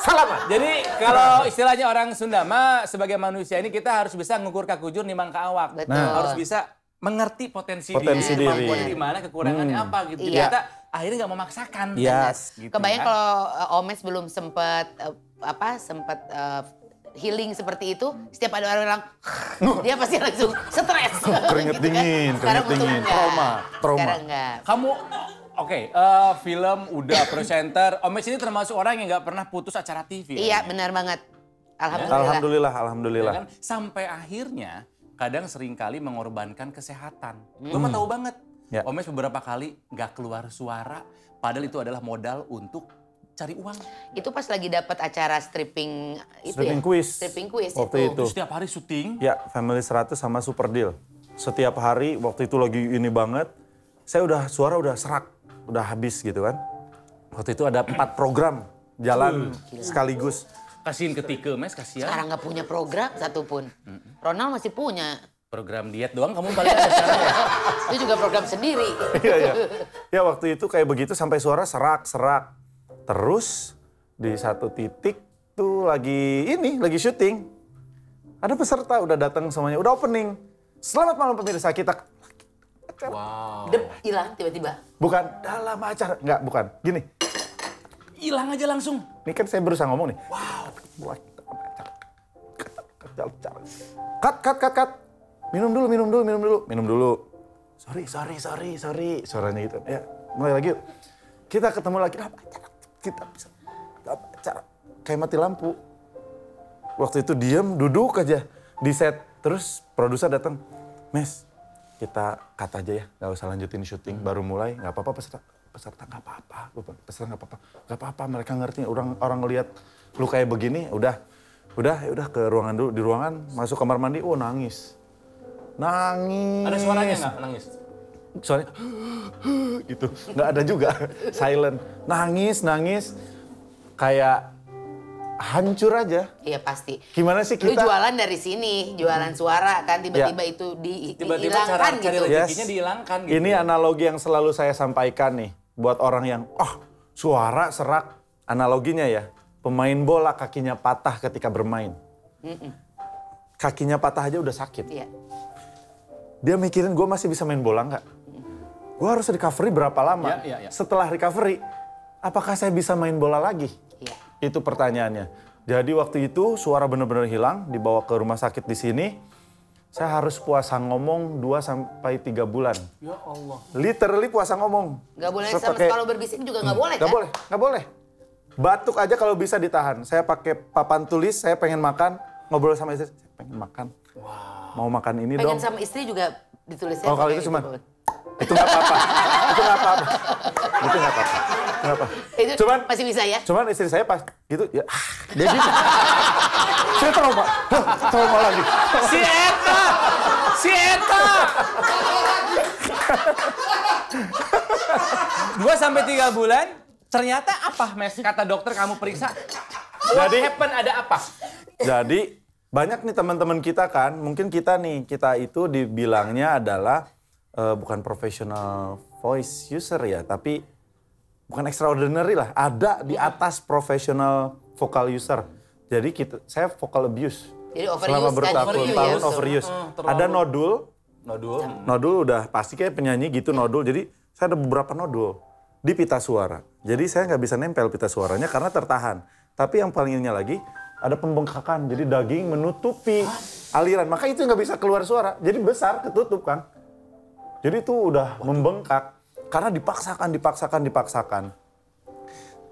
Salaman. Jadi kalau istilahnya orang Sunda mah sebagai manusia ini kita harus bisa ngukur kakujur nimbang ka awak. Betul. Harus bisa mengerti potensi diri. kemampuan di mana, kekurangannya apa gitu. Jadi Iya. kita akhirnya nggak memaksakan. Yes. Gitu, Kebayang kan? kalau Omes belum sempat healing seperti itu, setiap ada orang bilang, dia pasti langsung stres. Keringet dingin, Sekarang keringet dingin. untung enggak. Trauma. Sekarang enggak. Kamu film udah presenter. Omes ini termasuk orang yang nggak pernah putus acara TV. Iya, benar banget. Alhamdulillah. Alhamdulillah. Ya kan? Sampai akhirnya kadang seringkali mengorbankan kesehatan. Gue mah tahu banget. Ya. Omes beberapa kali nggak keluar suara, padahal itu adalah modal untuk cari uang. Itu pas lagi dapat acara stripping itu Stripping ya? quiz. Stripping quiz Waktu itu. Setiap hari syuting. Ya, Family 100 sama Super Deal. Setiap hari, waktu itu lagi ini banget, saya suara udah serak, udah habis gitu kan. Waktu itu ada 4 program jalan sekaligus. Kasihin ketika Mes, kasihan. Sekarang nggak punya program satupun. Ronald masih punya. Program diet doang kamu balik aja sekarang ya? Itu juga program sendiri. Iya, iya. Ya waktu itu kayak begitu sampai suara serak-serak. Terus di satu titik tuh lagi syuting. Ada peserta udah datang semuanya, udah opening. Selamat malam pemirsa, kita... Wow. Dep, hilang tiba-tiba. Bukan dalam acara, enggak, bukan. Gini, Hilang aja langsung. ini kan saya berusaha ngomong nih. Wow. Cut. Minum dulu. Sorry. Suaranya gitu. Ya, mulai lagi yuk. Kita ketemu lagi. Kita bisa acara. Kayak mati lampu. Waktu itu diem, duduk aja di set. Terus produser datang. Mes, kita cut aja ya. Gak usah lanjutin syuting. Baru mulai. Gak apa-apa peserta gak apa-apa. Peserta gak apa-apa. Gak apa-apa, mereka ngerti. Orang ngelihat lu kayak begini, udah ke ruangan dulu. Di ruangan, masuk kamar mandi, nangis. Ada suaranya nggak nangis? Soalnya gitu, nggak ada juga, silent. Nangis, kayak hancur aja. Iya pasti. Gimana sih kita? Lu jualan dari sini, jualan suara kan tiba-tiba itu Tiba-tiba cara dihilangkan cari gitu. rezekinya dihilangkan gitu. Ini analogi yang selalu saya sampaikan nih, buat orang yang, suara serak, analoginya ya, pemain bola kakinya patah ketika bermain. Kakinya patah aja udah sakit. Iya. Dia mikirin gue masih bisa main bola nggak? Gue harus recovery berapa lama? Ya. Setelah recovery, apakah saya bisa main bola lagi? Iya. Itu pertanyaannya. Jadi waktu itu suara benar-benar hilang, dibawa ke rumah sakit di sini. Saya harus puasa ngomong 2-3 bulan. Ya Allah. Literally puasa ngomong. Gak boleh kalau berbisik juga gak boleh kan? Gak boleh. Batuk aja kalau bisa ditahan. Saya pakai papan tulis, saya pengen makan, ngobrol sama istri, saya pengen makan. Wow. Mau makan ini pengen dong. sama istri juga ditulisnya. Oh kalau itu cuma, itu nggak apa-apa. Itu nggak apa-apa. Itu masih bisa ya? Cuman istri saya pas gitu, ya dia bisa. Saya trauma lagi. Si Eta! 2-3 bulan, ternyata apa, Mes? Kata dokter kamu periksa, what happen, ada apa? Jadi, banyak nih teman-teman kita kan, mungkin kita itu dibilangnya adalah bukan professional voice user ya, tapi bukan extraordinary lah, ada di atas professional vocal user. Jadi saya vocal abuse. Jadi overuse, selama bertahun-tahun overuse. Ada Nodul udah pasti kayak penyanyi gitu nodul, jadi saya ada beberapa nodul di pita suara. Jadi saya nggak bisa nempel pita suaranya karena tertahan. Tapi yang paling ininya lagi, ada pembengkakan, jadi daging menutupi aliran. Maka itu nggak bisa keluar suara, jadi besar, ketutup kan. Jadi itu udah membengkak, karena dipaksakan.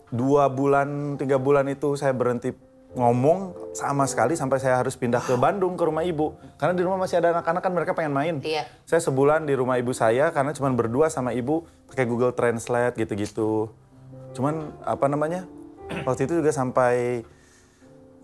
2 bulan, 3 bulan itu saya berhenti ngomong sama sekali sampai saya harus pindah ke Bandung ke rumah ibu. Karena di rumah masih ada anak-anak kan mereka pengen main. Iya. Saya sebulan di rumah ibu saya karena cuma berdua sama ibu pakai Google Translate gitu-gitu. Cuman waktu itu juga sampai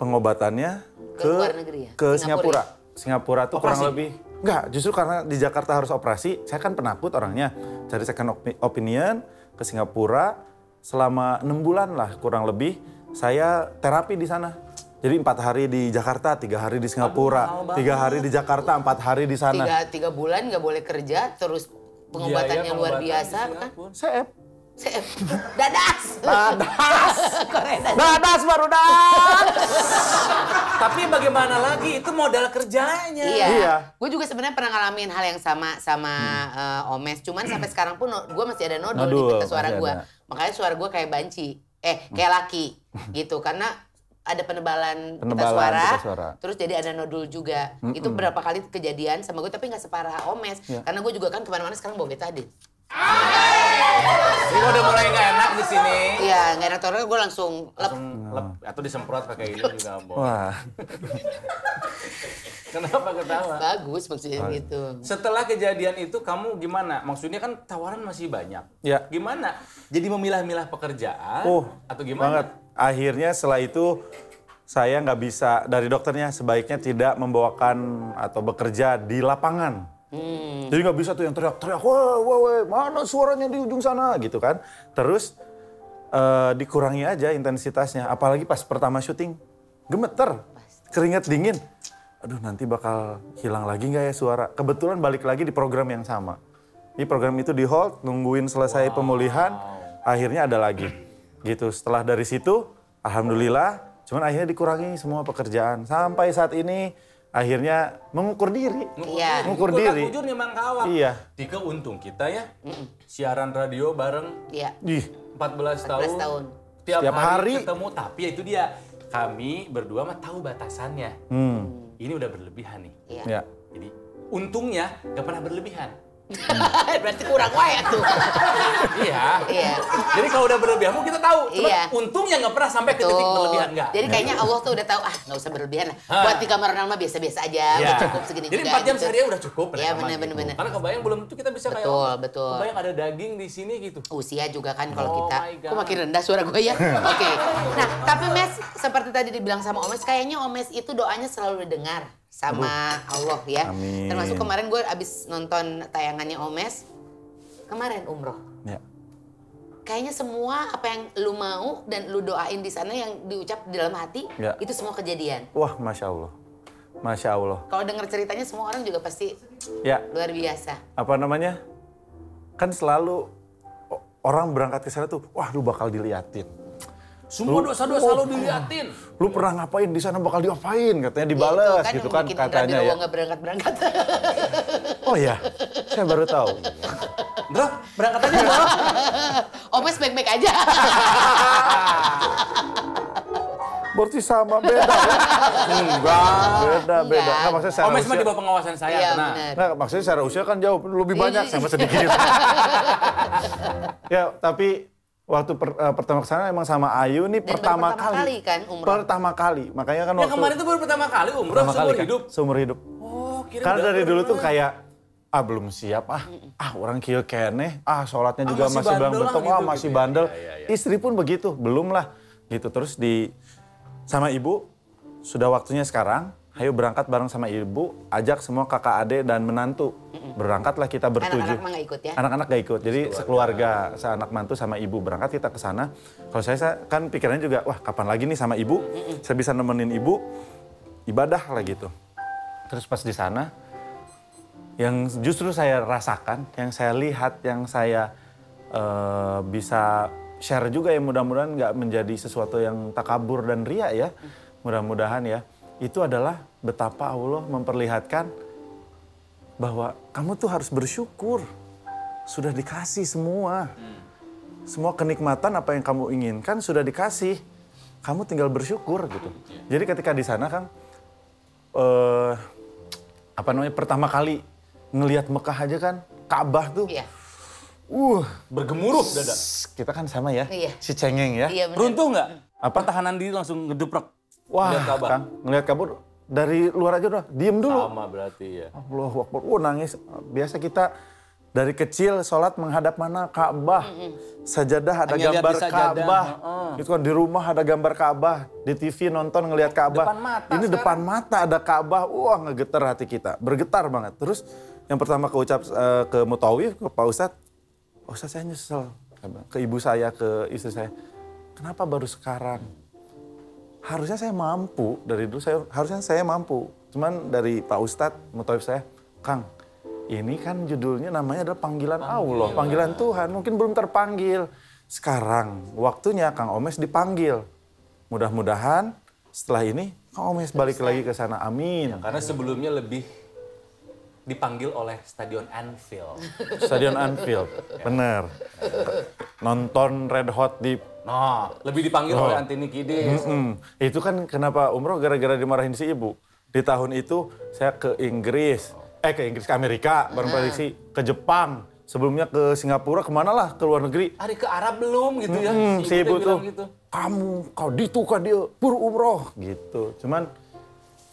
pengobatannya ke luar negeri ya? ke Singapura. Singapura tuh Operasi? kurang lebih. Enggak, justru karena di Jakarta harus operasi, saya kan penakut orangnya. Cari second opinion ke Singapura selama 6 bulan lah kurang lebih. Saya terapi di sana. Jadi 4 hari di Jakarta, 3 hari di Singapura, 3 hari di Jakarta, 4 hari di sana. 3 bulan nggak boleh kerja, terus pengobatannya luar biasa kan? Dadas baru dah. Tapi bagaimana lagi, itu modal kerjanya. Iya. Gue juga sebenarnya pernah ngalamin hal yang sama Omes. Cuman sampai sekarang pun gue masih ada nodul di pita suara gue. Makanya suara gue kayak banci. Kayak laki gitu. Karena ada penebalan pita suara. Terus jadi ada nodul juga. Itu berapa kali kejadian sama gue. Tapi gak separah Omes. Karena gue juga kan kemana-mana sekarang bawa betadine. Ini udah mulai nggak enak di sini. Iya, nggak enak karena gue langsung lep atau disemprot pakai ini juga boleh. Wah. Kenapa ketawa? Bagus maksudnya gitu. Setelah kejadian itu kamu gimana? Maksudnya kan tawaran masih banyak. Ya. Gimana? Jadi memilah-milah pekerjaan atau gimana? Banget. Akhirnya setelah itu saya nggak bisa, dari dokternya sebaiknya tidak membawakan atau bekerja di lapangan. Jadi nggak bisa tuh yang teriak-teriak, wah, mana suaranya di ujung sana gitu kan. Terus dikurangi aja intensitasnya, apalagi pas pertama syuting, gemeter, keringat dingin. aduh nanti bakal hilang lagi nggak ya suara. Kebetulan balik lagi di program yang sama. Di program itu di hold, nungguin selesai pemulihan, akhirnya ada lagi. Gitu, setelah dari situ, alhamdulillah, cuman akhirnya dikurangi semua pekerjaan. Sampai saat ini, akhirnya mengukur diri. Iya. Mengukur diri. Jujur nih Mang Kawak. Iya. Tika untung kita ya, siaran radio bareng Iya. 14 tahun. Tiap Setiap hari ketemu, tapi ya itu dia. Kami berdua mah tahu batasannya. Ini udah berlebihan nih. Iya. Ya. Jadi untungnya gak pernah berlebihan. Berarti kurang wae tuh. Iya. Iya. Jadi kalau udah berlebihan kita tahu. Cuma Iya. untungnya nggak pernah sampai ke titik berlebihan enggak. Jadi kayaknya Allah tuh udah tahu, nggak usah berlebihan lah. Buat di kamar normal biasa-biasa aja, Iya. udah cukup segini Jadi juga. 4 jam gitu. sehari udah cukup. Iya, rekaman gitu. bener. Karena kebayang belum tentu kita bisa kayak Betul, oh, betul. kebayang ada daging di sini gitu. Usia juga kan kalau Oh kita. my God. Kok makin rendah suara gue ya? Oke. Nah, tapi Mes, seperti tadi dibilang sama Omes, kayaknya Omes itu doanya selalu didengar sama Allah ya. Amin. Termasuk kemarin gue abis nonton tayangannya Omes, kemarin umroh. Ya. Kayaknya semua apa yang lu mau dan lu doain di sana yang diucap di dalam hati, Ya. itu semua kejadian. Wah, Masya Allah. Masya Allah. Kalau denger ceritanya semua orang juga pasti Ya, luar biasa. apa namanya? Kan selalu orang berangkat ke sana tuh, wah lu bakal diliatin. Semua dosa-dosa lo diliatin. Lu pernah ngapain di sana bakal diapain, katanya dibales Ya, itu gitu kan yang bikin katanya Indra ya. nggak berangkat-berangkat. Oh ya, saya baru tahu. Bro, berangkat aja bro. Omes baik-baik aja. Berarti sama beda ya? Beda. Nggak, maksudnya secara Omes mah usia. di bawah pengawasan saya. Iya, tenang. benar. Nggak, maksudnya secara usia kan jauh lebih banyak sama sedikit. Ya, tapi waktu pertama ke sana emang sama Ayu nih Dan pertama pertama kali kan umroh. Pertama kali. Makanya kan Yang waktu kemarin itu baru pertama kali umroh pertama kali seumur kan, hidup. seumur hidup. Oh, kira Karena udah dari dulu tuh pernah. kayak belum siap orang kieu keneh, sholatnya juga masih masih bandel lah belang-betong, gitu, masih gitu ya. bandel. Iya. Istri pun begitu, belum lah gitu. Terus sama ibu sudah waktunya sekarang, ayo berangkat bareng sama ibu, ajak semua kakak adik dan menantu. Berangkatlah kita bertujuh. Anak-anak mah nggak ikut ya? Anak-anak gak ikut, jadi sekeluarga, seanak mantu sama ibu berangkat kita ke sana. Kalau saya kan pikirannya juga, wah kapan lagi nih sama ibu, saya bisa nemenin ibu ibadah lah gitu. Terus pas di sana, yang justru saya rasakan, yang saya lihat, yang saya bisa share juga ya, mudah-mudahan nggak menjadi sesuatu yang takabur dan ria ya, mudah-mudahan ya, itu adalah betapa Allah memperlihatkan bahwa kamu tuh harus bersyukur, sudah dikasih semua. Semua kenikmatan apa yang kamu inginkan sudah dikasih, kamu tinggal bersyukur gitu. Jadi ketika di sana kan, pertama kali ngelihat Mekah aja kan, Ka'bah tuh, Iya. Bergemuruh dada. kita kan sama ya, Iya. si cengeng ya. Iya benar. Runtuh nggak? Apa? Pertahanan diri langsung ngeduprek. Wah, Lihat Ka'bah. Kang, ngelihat kabur dari luar aja udah diem dulu. Sama berarti ya. Allahu Akbar, nangis. Biasa kita dari kecil sholat menghadap mana? Ka'bah. Sajadah ada Hanya lihat gambar di sajadah. Ka'bah. Itu kan di rumah ada gambar Ka'bah. Di TV nonton ngelihat Ka'bah. Depan mata Ini sekarang. depan mata ada Ka'bah. Wah, ngegetar hati kita. Bergetar banget. Terus yang pertama keucap ke Mutawif, ke Pak Ustadz. Ustadz saya nyesel. Ke ibu saya, ke istri saya. Kenapa baru sekarang? Harusnya saya mampu, dari dulu harusnya saya mampu. Cuman dari Pak Ustadz, Mutawif saya, Kang, ini kan judulnya namanya adalah panggilan Allah, panggilan Tuhan. Mungkin belum terpanggil. Sekarang waktunya Kang Omes dipanggil. Mudah-mudahan setelah ini Kang Omes balik lagi ke sana. Amin. Karena sebelumnya lebih dipanggil oleh Stadion Anfield. Stadion Anfield, bener. Nonton Red Hot di... Nah, lebih dipanggil oleh Antini Kidis. Itu kan kenapa umroh gara-gara dimarahin si ibu. Di tahun itu saya ke Inggris, ke Amerika, bareng prediksi, ke Jepang. Sebelumnya ke Singapura, kemana lah, ke luar negeri. Hari ke Arab belum gitu ya. Si ibu dia tuh, bilang gitu. kau ditukar dia, buru umroh. Gitu, cuman,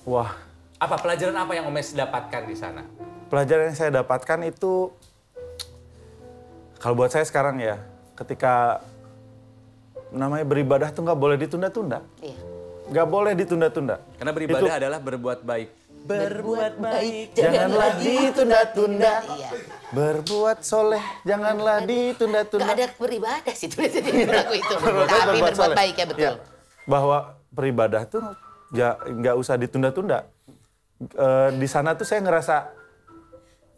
wah. Apa pelajaran apa yang Omes dapatkan di sana? Pelajaran yang saya dapatkan itu, kalau buat saya sekarang ya, ketika namanya beribadah tuh nggak boleh ditunda-tunda. Iya. Nggak boleh ditunda-tunda. Karena beribadah Itu- adalah berbuat baik. Berbuat baik. Janganlah ditunda-tunda. Iya. Berbuat soleh, janganlah ditunda-tunda. Gak ada beribadah sih tulisnya di lagu itu. Berbuat baik, Tapi berbuat soleh. baik ya betul. Ya, bahwa beribadah tuh nggak usah ditunda-tunda. di sana tuh saya ngerasa,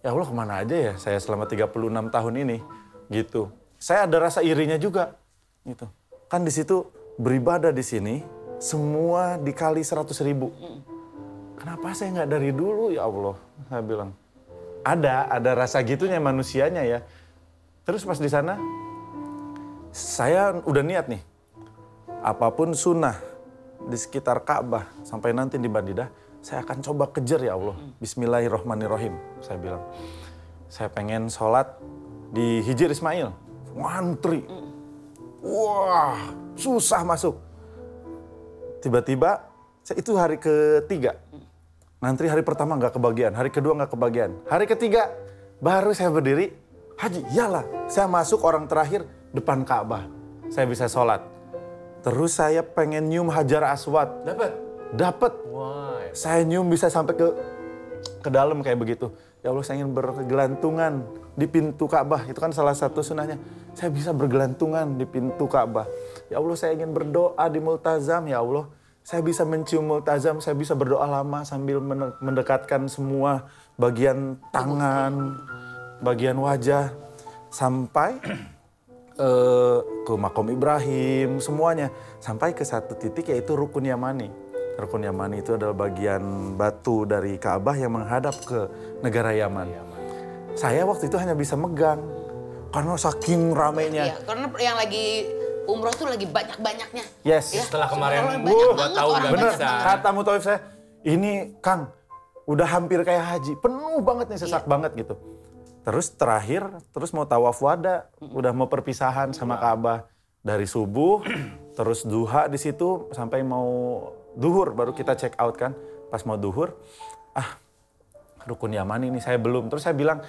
ya Allah kemana aja ya saya selama 36 tahun ini, gitu. Saya ada rasa irinya juga, gitu. Kan di situ beribadah di sini, semua dikali 100.000. Kenapa saya nggak dari dulu ya Allah? Saya bilang, ada rasa gitunya manusianya ya. Terus pas di sana, saya udah niat nih, apapun sunnah di sekitar Ka'bah sampai nanti di Madinah, saya akan coba kejar ya Allah. Bismillahirrahmanirrahim, saya bilang. Saya pengen sholat di Hijr Ismail, ngantri. Wah, susah masuk. Tiba-tiba, itu hari ketiga. Ngantri hari pertama nggak kebagian, hari kedua nggak kebagian. Hari ketiga, baru saya berdiri, Haji, iyalah. Saya masuk orang terakhir depan Ka'bah. Saya bisa sholat. Terus saya pengen nyium Hajar Aswad. Dapat. Saya nyium bisa sampai ke dalam kayak begitu. Ya Allah, saya ingin bergelantungan di pintu Ka'bah. Itu kan salah satu sunahnya. Saya bisa bergelantungan di pintu Ka'bah. Ya Allah, saya ingin berdoa di Multazam. Ya Allah, saya bisa mencium Multazam. Saya bisa berdoa lama sambil mendekatkan semua bagian tangan, bagian wajah. Sampai ke Makom Ibrahim, semuanya. Sampai ke satu titik yaitu Rukun Yamani. Rukun Yamani itu adalah bagian batu dari Ka'bah yang menghadap ke negara Yaman. Saya waktu itu hanya bisa megang karena saking ramenya. Iya, karena yang lagi umroh tuh lagi banyak-banyaknya. Yes. Ya, Setelah kemarin gua tahu nggak bener, bisa. kata Mutawif saya, ini Kang, udah hampir kayak haji, penuh banget nih, sesak banget gitu. Terus terakhir, terus mau tawaf wada, udah mau perpisahan sama Ka'bah dari subuh, terus duha di situ sampai mau duhur baru kita check out kan. Pas mau duhur, Rukun Yamani ini saya belum. Terus saya bilang,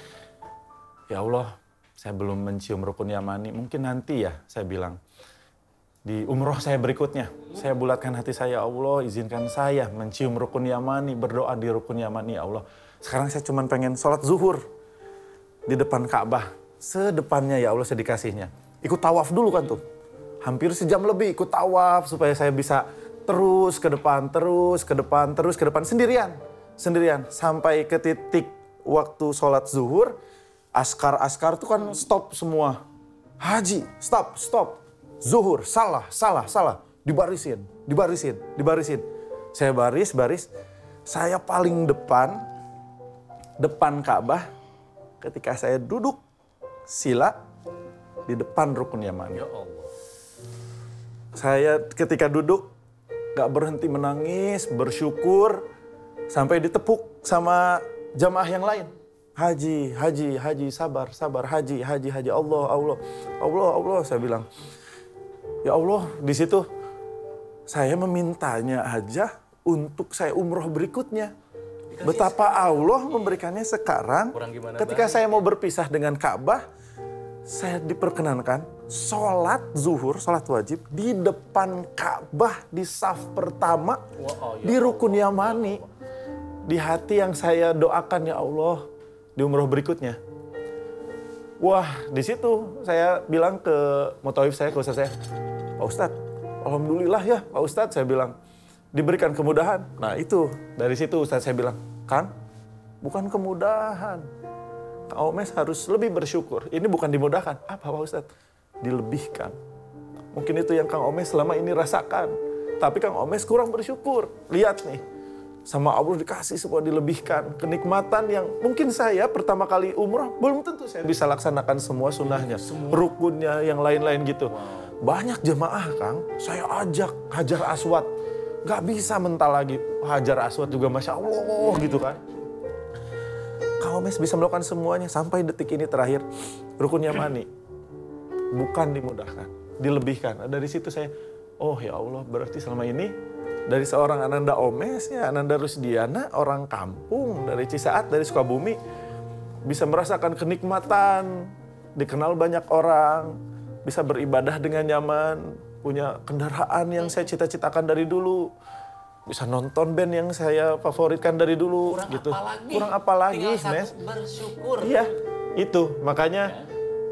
ya Allah, saya belum mencium Rukun Yamani. Mungkin nanti ya, saya bilang. Di umroh saya berikutnya, saya bulatkan hati saya, Allah izinkan saya mencium Rukun Yamani, berdoa di Rukun Yamani, ya Allah. Sekarang saya cuma pengen sholat zuhur di depan Ka'bah. Sedepannya ya Allah, saya dikasihnya. Ikut tawaf dulu kan tuh. Hampir sejam lebih ikut tawaf supaya saya bisa terus ke depan, terus ke depan, terus ke depan. Sendirian. Sampai ke titik waktu sholat zuhur, askar tuh kan stop semua. Haji, stop. Zuhur, salah. Dibarisin. Saya baris. Saya paling depan Ka'bah. Ketika saya duduk sila di depan Rukun Yamani. Ya Allah. Saya ketika duduk gak berhenti menangis, bersyukur, sampai ditepuk sama jamaah yang lain. Haji, sabar, haji, Allah, saya bilang. Ya Allah, di situ saya memintanya aja untuk saya umroh berikutnya. Betapa Allah memberikannya sekarang. Ketika saya mau berpisah dengan Ka'bah, saya diperkenankan sholat zuhur, sholat wajib di depan Ka'bah di saf pertama di Rukun Yamani. Di hati yang saya doakan, ya Allah, di umroh berikutnya. Wah, di situ saya bilang ke Mutawif saya, ke Ustaz saya, Pak Ustadz, alhamdulillah ya Pak Ustadz, saya bilang, diberikan kemudahan. Nah itu, dari situ Ustadz saya bilang, Kang, bukan kemudahan. Kang Omes harus lebih bersyukur. Ini bukan dimudahkan. Apa Pak Ustadz? Dilebihkan. Mungkin itu yang Kang Omes selama ini rasakan. Tapi Kang Omes kurang bersyukur. Lihat nih, sama Allah dikasih semua dilebihkan. Kenikmatan yang mungkin saya pertama kali umrah, belum tentu saya bisa laksanakan semua sunnahnya. Rukunnya, yang lain-lain gitu. Banyak jemaah Kang, saya ajak Hajar Aswad. Gak bisa mental lagi. Hajar Aswad juga Masya Allah gitu kan. Kang Omes bisa melakukan semuanya sampai detik ini terakhir. Rukun Yamani. Bukan dimudahkan, dilebihkan. Dari situ saya, oh ya Allah, berarti selama ini dari seorang Ananda Omes, ya Ananda Rusdiana, orang kampung dari Cisaat, dari Sukabumi, bisa merasakan kenikmatan, dikenal banyak orang, bisa beribadah dengan nyaman, punya kendaraan yang saya cita-citakan dari dulu, bisa nonton band yang saya favoritkan dari dulu. Kurang apa lagi, Mes? Bersyukur. Iya, itu. Makanya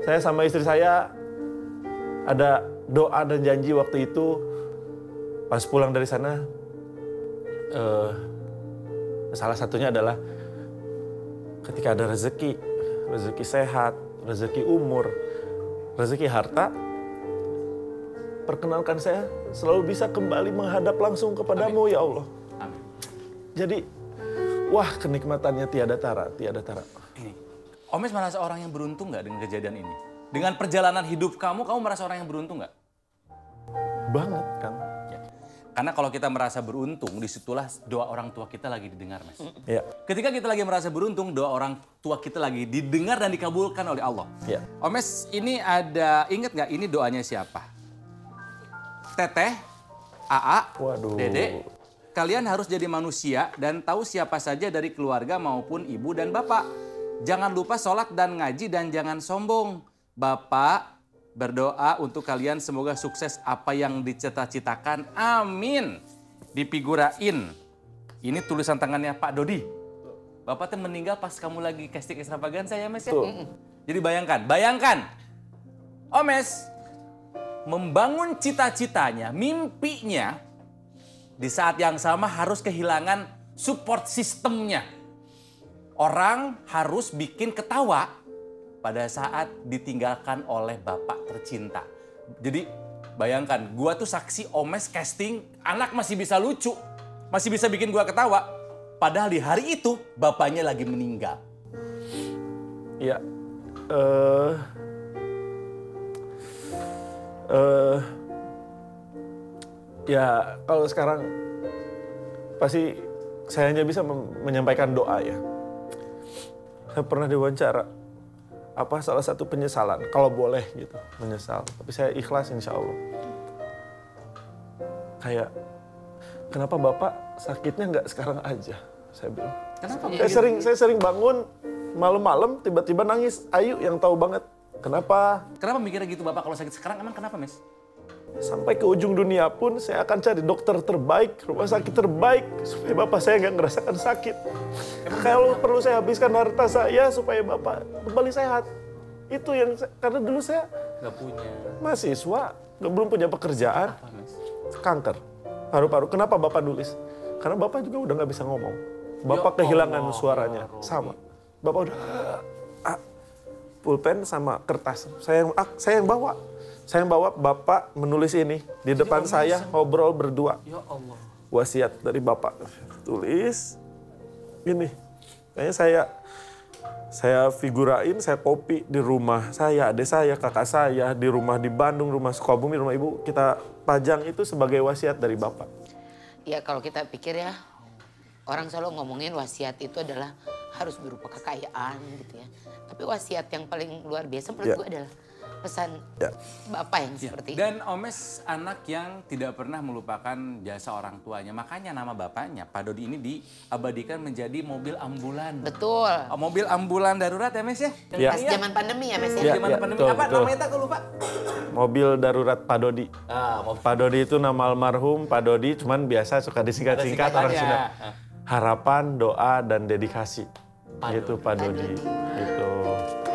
saya sama istri saya ada doa dan janji waktu itu pas pulang dari sana, Salah satunya adalah ketika ada rezeki sehat, rezeki umur, rezeki harta, perkenalkan saya selalu bisa kembali menghadap langsung kepadamu, ya Allah. Amin. Jadi, wah kenikmatannya tiada tara. Ini, Omes merasa orang yang beruntung nggak dengan kejadian ini? Dengan perjalanan hidup kamu merasa orang yang beruntung nggak? Banget, Kang. Ya. Karena kalau kita merasa beruntung, disitulah doa orang tua kita lagi didengar, Mas. Ya. Ketika kita lagi merasa beruntung, doa orang tua kita lagi didengar dan dikabulkan oleh Allah. Ya. Omes, ini inget nggak ini doanya siapa? Teteh, AA, Waduh. Dede, kalian harus jadi manusia dan tahu siapa saja dari keluarga maupun ibu dan bapak. Jangan lupa sholat dan ngaji dan jangan sombong. Bapak berdoa untuk kalian semoga sukses apa yang dicita-citakan. Amin. Dipigurain. Ini tulisan tangannya Pak Dodi. Bapak tuh meninggal pas kamu lagi casting extravaganza ya, Mes ya? Jadi bayangkan. Omes membangun cita-citanya, mimpinya, di saat yang sama harus kehilangan support sistemnya. Orang harus bikin ketawa pada saat ditinggalkan oleh bapak tercinta. Jadi bayangkan, gua tuh saksi Omes casting, anak masih bisa lucu, masih bisa bikin gua ketawa. Padahal di hari itu bapaknya lagi meninggal. Iya. Ya kalau sekarang pasti saya hanya bisa menyampaikan doa ya. Saya pernah diwawancara, salah satu penyesalan, kalau boleh gitu, menyesal. Tapi saya ikhlas insya Allah. Kayak, kenapa Bapak sakitnya nggak sekarang aja? Saya bilang. Kenapa? Saya sering bangun malam-malam tiba-tiba nangis. Ayu yang tahu banget. Kenapa? Kenapa mikirnya gitu Bapak kalau sakit sekarang? Emang kenapa, Mes? Sampai ke ujung dunia pun saya akan cari dokter terbaik, rumah sakit terbaik, supaya Bapak saya nggak ngerasakan sakit. Kalau perlu saya habiskan harta saya supaya Bapak kembali sehat. Itu yang, karena dulu saya Nggak punya. mahasiswa, belum punya pekerjaan, Apa, Mes? kanker, paru-paru. Kenapa Bapak nulis? Karena Bapak juga udah nggak bisa ngomong. Bapak Ya kehilangan Allah, suaranya, ya Rabbi. sama. Bapak udah pulpen sama kertas. Saya yang bawa. Saya yang bawa Bapak menulis ini di depan saya, ngobrol berdua. Ya Allah. Wasiat dari Bapak. Tulis gini. Kayaknya saya figurain, saya copy di rumah saya, adik saya, kakak saya, di rumah di Bandung, rumah Sukabumi, rumah ibu. Kita pajang itu sebagai wasiat dari Bapak. Ya kalau kita pikir ya, orang selalu ngomongin wasiat itu adalah harus berupa kekayaan gitu ya. Tapi wasiat yang paling luar biasa menurut gue adalah pesan Bapak yang seperti itu. Dan Omes anak yang tidak pernah melupakan jasa orang tuanya. Makanya nama bapaknya, Pak Dodi, ini diabadikan menjadi mobil ambulan. Betul. Mobil ambulan darurat ya, Mes ya? Ya. Pas zaman pandemi ya Mas Ya, ya? Zaman pandemi. betul, Apa betul. namanya tak lupa? Mobil darurat Pak Dodi. Pak Dodi itu nama almarhum Pak Dodi, cuman biasa suka disingkat-singkat orang Sunda. Harapan, doa, dan dedikasi. Itu Pak Dodi. Gitu.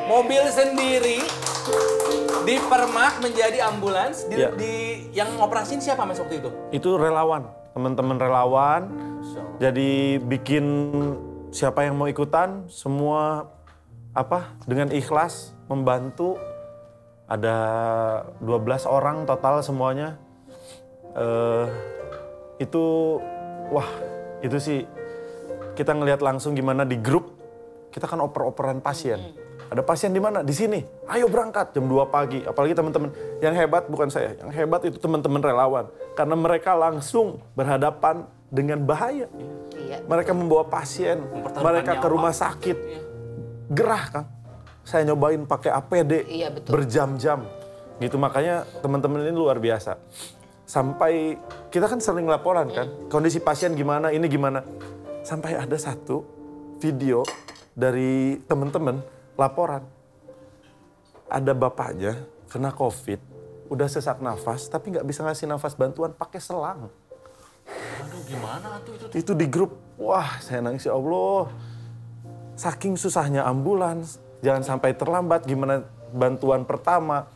Mobil sendiri dipermak menjadi ambulans. Ya. Yang ngoperasin siapa Mas waktu itu? Itu relawan, teman-teman relawan. Jadi bikin siapa yang mau ikutan, semua dengan ikhlas membantu. Ada 12 orang total semuanya. Itu sih kita ngelihat langsung gimana di grup. Kita kan oper-operan pasien. Ada pasien di mana? Di sini. Ayo berangkat jam 2 pagi. Apalagi teman-teman. Yang hebat bukan saya. Yang hebat itu teman-teman relawan. Karena mereka langsung berhadapan dengan bahaya. Iya. Mereka membawa pasien. Mereka ke rumah sakit. Gerah, Kang. Saya nyobain pakai APD. Iya, betul. Berjam-jam. Gitu, makanya teman-teman ini luar biasa. Sampai kita kan sering laporan kan. Kondisi pasien gimana, ini gimana. Sampai ada satu video dari teman-teman laporan. Ada bapaknya kena COVID, udah sesak nafas, tapi nggak bisa ngasih nafas bantuan pakai selang. Aduh gimana tuh itu? Itu di grup, wah saya nangis ya Allah. Saking susahnya ambulans, jangan sampai terlambat, gimana bantuan pertama.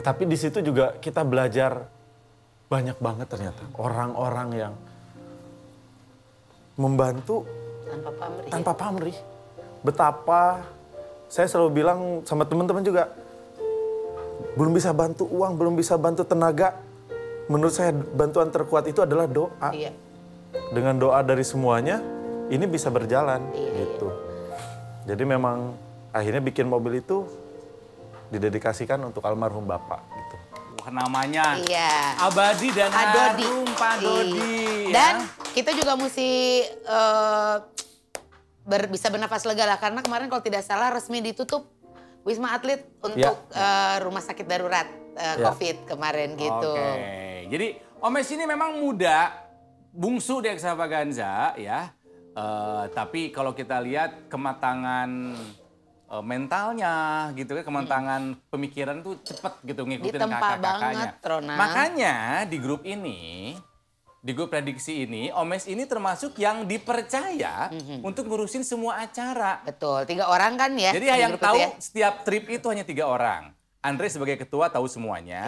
Tapi di situ juga kita belajar banyak banget ternyata. Orang-orang yang membantu tanpa pamrih. Betapa saya selalu bilang sama teman-teman juga, belum bisa bantu uang, belum bisa bantu tenaga. Menurut saya bantuan terkuat itu adalah doa. Iya. Dengan doa dari semuanya, ini bisa berjalan gitu. Jadi memang akhirnya bikin mobil itu didedikasikan untuk almarhum Bapak gitu. Namanya abadi dan harum Pak Dodi. Dan kita juga mesti bisa bernafas lega lah, karena kemarin kalau tidak salah resmi ditutup Wisma Atlet untuk rumah sakit darurat COVID kemarin gitu. Oke. Jadi Omes ini memang muda, bungsu di Extravaganza ya. Tapi kalau kita lihat kematangan mentalnya gitu kan, kematangan pemikiran tuh cepet gitu ngikutin kakak-kakaknya. Makanya di grup ini, di grup prediksi ini, Omes ini termasuk yang dipercaya untuk ngurusin semua acara. Betul, 3 orang kan ya. Jadi yang tahu setiap trip itu hanya 3 orang. Andre sebagai ketua tahu semuanya.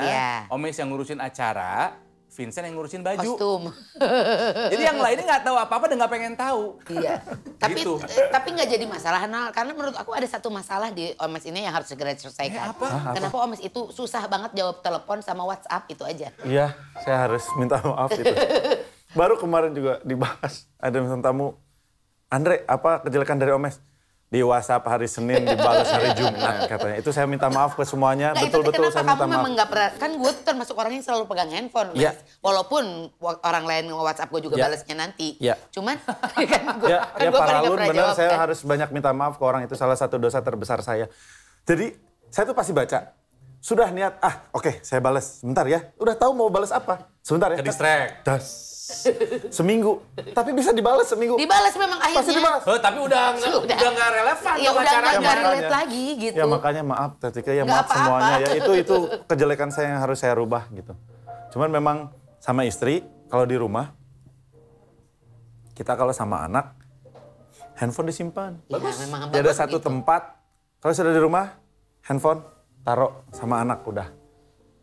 Omes yang ngurusin acara, Vincent yang ngurusin baju. Kostum. Jadi yang lainnya nggak tahu apa-apa dan nggak pengen tahu. Iya. Tapi gitu. Tapi nggak jadi masalah, Nal. Karena menurut aku ada satu masalah di Omes ini yang harus segera diselesaikan. Apa? Kenapa Omes itu susah banget jawab telepon sama WhatsApp, itu aja. Iya, saya harus minta maaf itu. Baru kemarin juga dibahas, ada bintang tamu, Andre, apa kejelekan dari Omes? Di WhatsApp hari Senin, dibalas hari Jumat katanya. Itu saya minta maaf ke semuanya, betul-betul saya minta maaf. Kamu memang nggak pernah, kan gue tuh termasuk orang yang selalu pegang handphone, Mas. Walaupun orang lain nge-WhatsApp gue juga balasnya nanti. Cuman kan gue Pak Ralun benar, saya harus banyak minta maaf ke orang itu, salah satu dosa terbesar saya. Jadi saya tuh pasti baca, sudah niat, oke, saya balas, sebentar ya. Udah tahu mau balas apa, sebentar ya. Ke-distract. Seminggu, tapi bisa dibalas seminggu. Dibalas memang akhirnya. Pasti dibalas. Tapi udah nggak relevan. Ya udah nggak relate lagi gitu. Ya makanya maaf ketika ya Nggak maaf semuanya ya itu kejelekan saya yang harus saya rubah gitu. Cuman memang sama istri kalau di rumah kita kalau sama anak handphone disimpan. Bagus. Ya, ada satu tempat kalau sudah di rumah handphone taruh sama anak udah.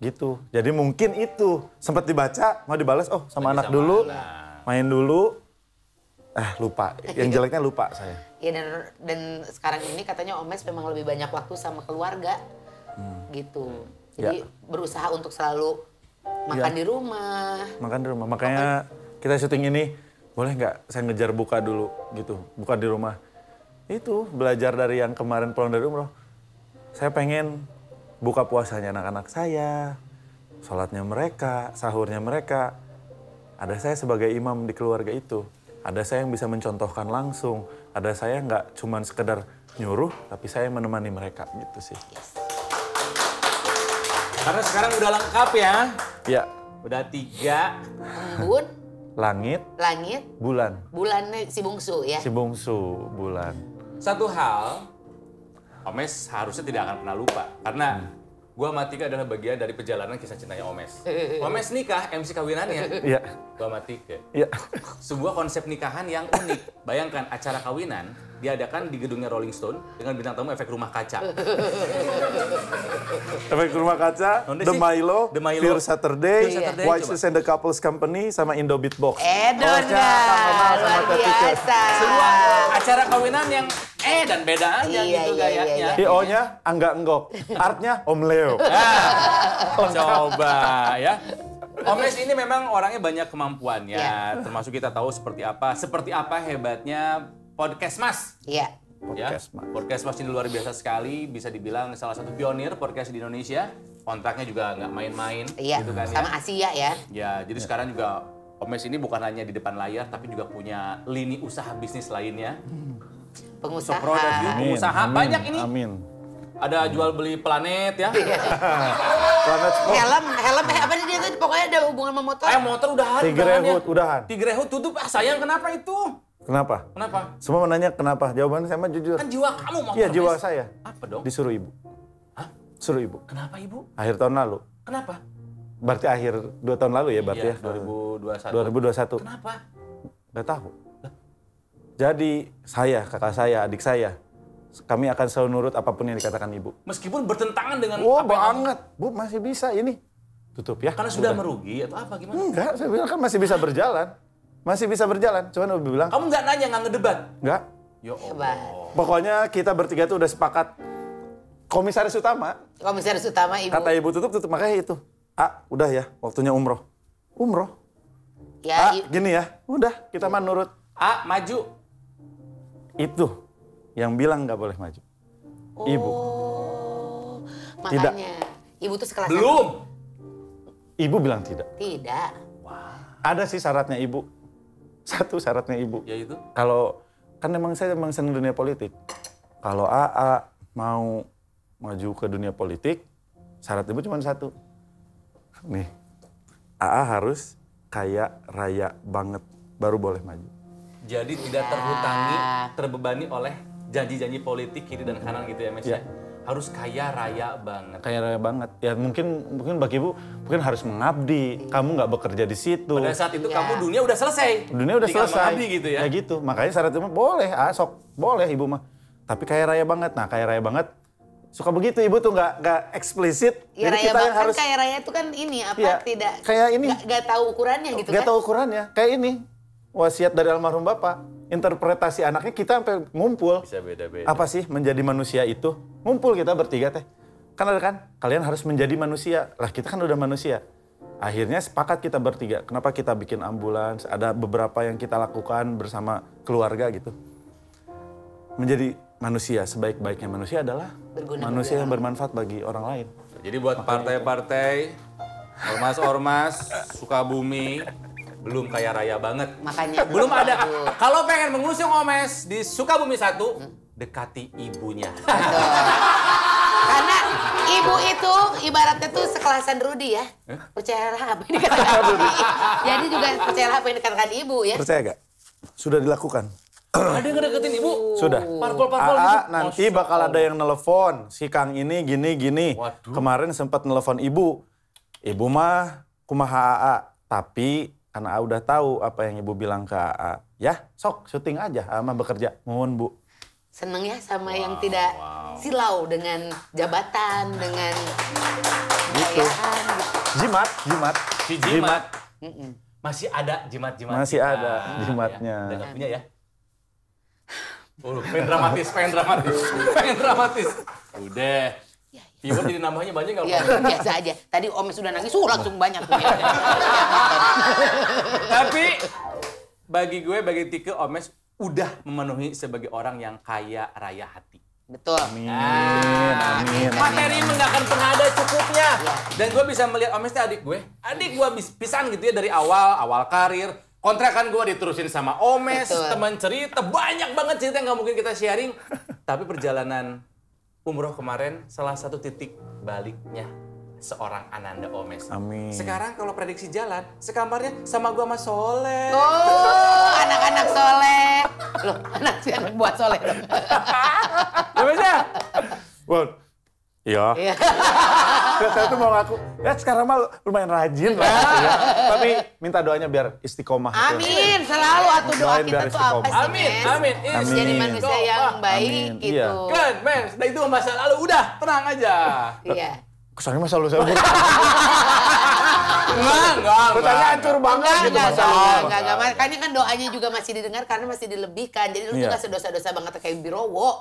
Gitu. Jadi mungkin itu sempat dibaca, mau dibalas, sama anak dulu, main dulu, lupa. Yang jeleknya lupa saya. Iya, dan sekarang ini katanya Omes memang lebih banyak waktu sama keluarga, gitu. Jadi berusaha untuk selalu makan di rumah. Makan di rumah, makanya kita syuting ini, boleh nggak saya ngejar buka dulu gitu, buka di rumah. Itu belajar dari yang kemarin pulang dari umroh. Saya pengen buka puasanya anak-anak saya, sholatnya mereka, sahurnya mereka. Ada saya sebagai imam di keluarga itu. Ada saya yang bisa mencontohkan langsung. Ada saya nggak cuma sekedar nyuruh, tapi saya menemani mereka gitu sih. Karena sekarang udah lengkap ya. Ya. Udah 3. Embun. Langit. Bulan. Bulannya si bungsu ya. Si bungsu, bulan. Satu hal, Omes harusnya tidak akan pernah lupa. Karena gua sama Tika adalah bagian dari perjalanan kisah cintanya Omes. Omes nikah, MC kawinannya. Iya. Gua sama Tika. Iya. Sebuah konsep nikahan yang unik. Bayangkan acara kawinan diadakan di gedungnya Rolling Stone dengan bintang tamu efek rumah kaca. Efek rumah kaca, The Milo, Pure Saturday, White Shoes and the Couples Company, sama Indo Beatbox. Luar biasa. Semua acara kawinan yang dan beda aja gitu gayanya. O-nya Angga Enggok, Art-nya Om Leo. Coba ya. Omes ini memang orangnya banyak kemampuannya, termasuk kita tahu seperti apa hebatnya Podcast Mas. Iya. Podcast Mas ini luar biasa sekali, bisa dibilang salah satu pionir podcast di Indonesia. Kontraknya juga nggak main-main, gitu kan sama Asia ya. Ya, jadi sekarang juga Omes ini bukan hanya di depan layar, tapi juga punya lini usaha bisnis lainnya. Pengusaha. Pengusaha banyak ini. Amin. Ada jual beli planet ya. Planet Sport. Helm apa dia tuh pokoknya ada hubungan sama motor. Motor udahan. Udahan. Tigrehut tutup. Sayang kenapa itu? Kenapa? Kenapa? Semua menanya kenapa. Jawabannya saya mah jujur. Kan jiwa kamu motor. Iya, jiwa saya. Apa dong? Disuruh ibu. Hah? Suruh ibu. Kenapa ibu? Akhir tahun lalu. Kenapa? Berarti akhir 2 tahun lalu ya berarti ya? 2021. 2021. Kenapa? Nggak tahu. Jadi saya, kakak saya, adik saya, kami akan selalu nurut apapun yang dikatakan ibu. Meskipun bertentangan dengan banget. Bu masih bisa ini. Tutup ya. Karena sudah merugi atau apa gimana? Enggak, saya bilang kan masih bisa berjalan. Masih bisa berjalan. Cuman Ibu bilang, Kamu nggak nanya, nggak ngedebat? enggak. Ya Hebat. Allah. Pokoknya kita bertiga tuh udah sepakat. Komisaris utama, Komisaris utama Ibu. kata Ibu tutup, makanya itu. Udah ya, waktunya umroh. Umroh? Ya, Gini ya, udah kita mah nurut. Maju. Itu yang bilang nggak boleh maju. Ibu. Makanya. Ibu tuh sekelas. Belum. Ibu bilang tidak. Tidak. Ada sih syaratnya Ibu. Satu syaratnya Ibu. Ya itu. Kalau, kan memang saya memang senang dunia politik. Kalau AA mau maju ke dunia politik, syarat Ibu cuma satu. Nih, AA harus kaya raya banget, baru boleh maju. Jadi tidak terhutangi, terbebani oleh janji-janji politik kiri dan kanan gitu ya Mas ya. Harus kaya raya banget. Kaya raya banget. Ya mungkin bagi Ibu, mungkin harus mengabdi. Kamu nggak bekerja di situ. Pada saat itu kamu dunia udah selesai. Dunia udah Tinggal selesai. mengabdi gitu ya. Ya gitu. Makanya syarat Ibu boleh, sok boleh Ibu mah. Tapi kaya raya banget. Nah, kaya raya banget suka begitu Ibu tuh nggak eksplisit. Ya, jadi raya kita yang kan harus kaya raya itu kan ini apa Iya, tidak kayak ini. Nggak tahu ukurannya gitu nggak kan. tahu ukurannya. Kayak ini. Wasiat dari almarhum Bapak. Interpretasi anaknya kita sampai ngumpul. Bisa beda-beda. Apa sih menjadi manusia itu? Ngumpul kita bertiga teh. Kan ada kan? Kalian harus menjadi manusia. Lah kita kan udah manusia. Akhirnya sepakat kita bertiga. Kenapa kita bikin ambulans? Ada beberapa yang kita lakukan bersama keluarga gitu. Menjadi manusia, sebaik-baiknya manusia adalah manusia yang bermanfaat bagi orang lain. Jadi buat partai-partai, ormas-ormas, Sukabumi, belum kaya raya banget. Makanya Belum ada. Kalau pengen mengusung Omes di Sukabumi 1, dekati ibunya. karena ibu itu ibaratnya tuh sekelasan Rudy ya. Percayalah apa yang dikatakan Rudy. Jadi juga percayalah apa yang dikatakan ibu ya. Percaya gak? Sudah dilakukan. Ada yang ngedeketin ibu? Sudah. Parpol-parpol AA gitu. nanti bakal ada yang nelpon. Si Kang ini gini. Waduh. Kemarin sempat nelpon ibu. Ibu mah kumaha AA. Tapi karena AA udah tahu apa yang ibu bilang ke AA. Ya sok syuting aja. AA mah bekerja. Mohon Bu. Seneng ya sama yang tidak silau dengan jabatan, dengan kekayaan. Jimat. Si Jimat. Masih ada jimat-jimat. Masih kita. ada jimatnya. Ya. Udah nggak punya ya? Pengen dramatis. Udah. Iya, jadi nambahnya banyak nggak? Ya, biasa aja. Tadi Om sudah nangis, langsung banyak tuh. Tapi bagi Tike, Omes udah memenuhi sebagai orang yang kaya raya hati. Betul. Amin. Materi nggak akan pernah ada cukupnya. Dan gue bisa melihat Omes itu adik gue pisan gitu ya dari awal karir. Kontrakan gue diterusin sama Omes, teman cerita, banyak banget cerita yang nggak mungkin kita sharing. Tapi perjalanan umroh kemarin salah satu titik baliknya seorang Ananda Omes. Amin. Sekarang kalau prediksi jalan, sekamarnya sama gue sama Soleh. Oh, anak-anak Soleh. Loh, anak buat Soleh dong. Ya Mas ya? Wow. Iya. Saya tuh mau ngaku, ya sekarang mah lumayan rajin lah. Ya. Tapi minta doanya biar istiqomah. Amin, selalu atuh doa Doain kita biar tuh apa sih, Amin, Mes? amin. Jadi manusia yang baik Amin. gitu. Iya. Kan, men, nah itu masa lalu udah, tenang aja. Iya. Kesannya masa lalu saya buruk. Enggak. Pertanyaan hancur banget gitu masa lalu. Enggak. Makanya kan doanya juga masih didengar karena masih dilebihkan. Jadi lu tuh Iya. gak sedosa-dosa banget kayak Birowo.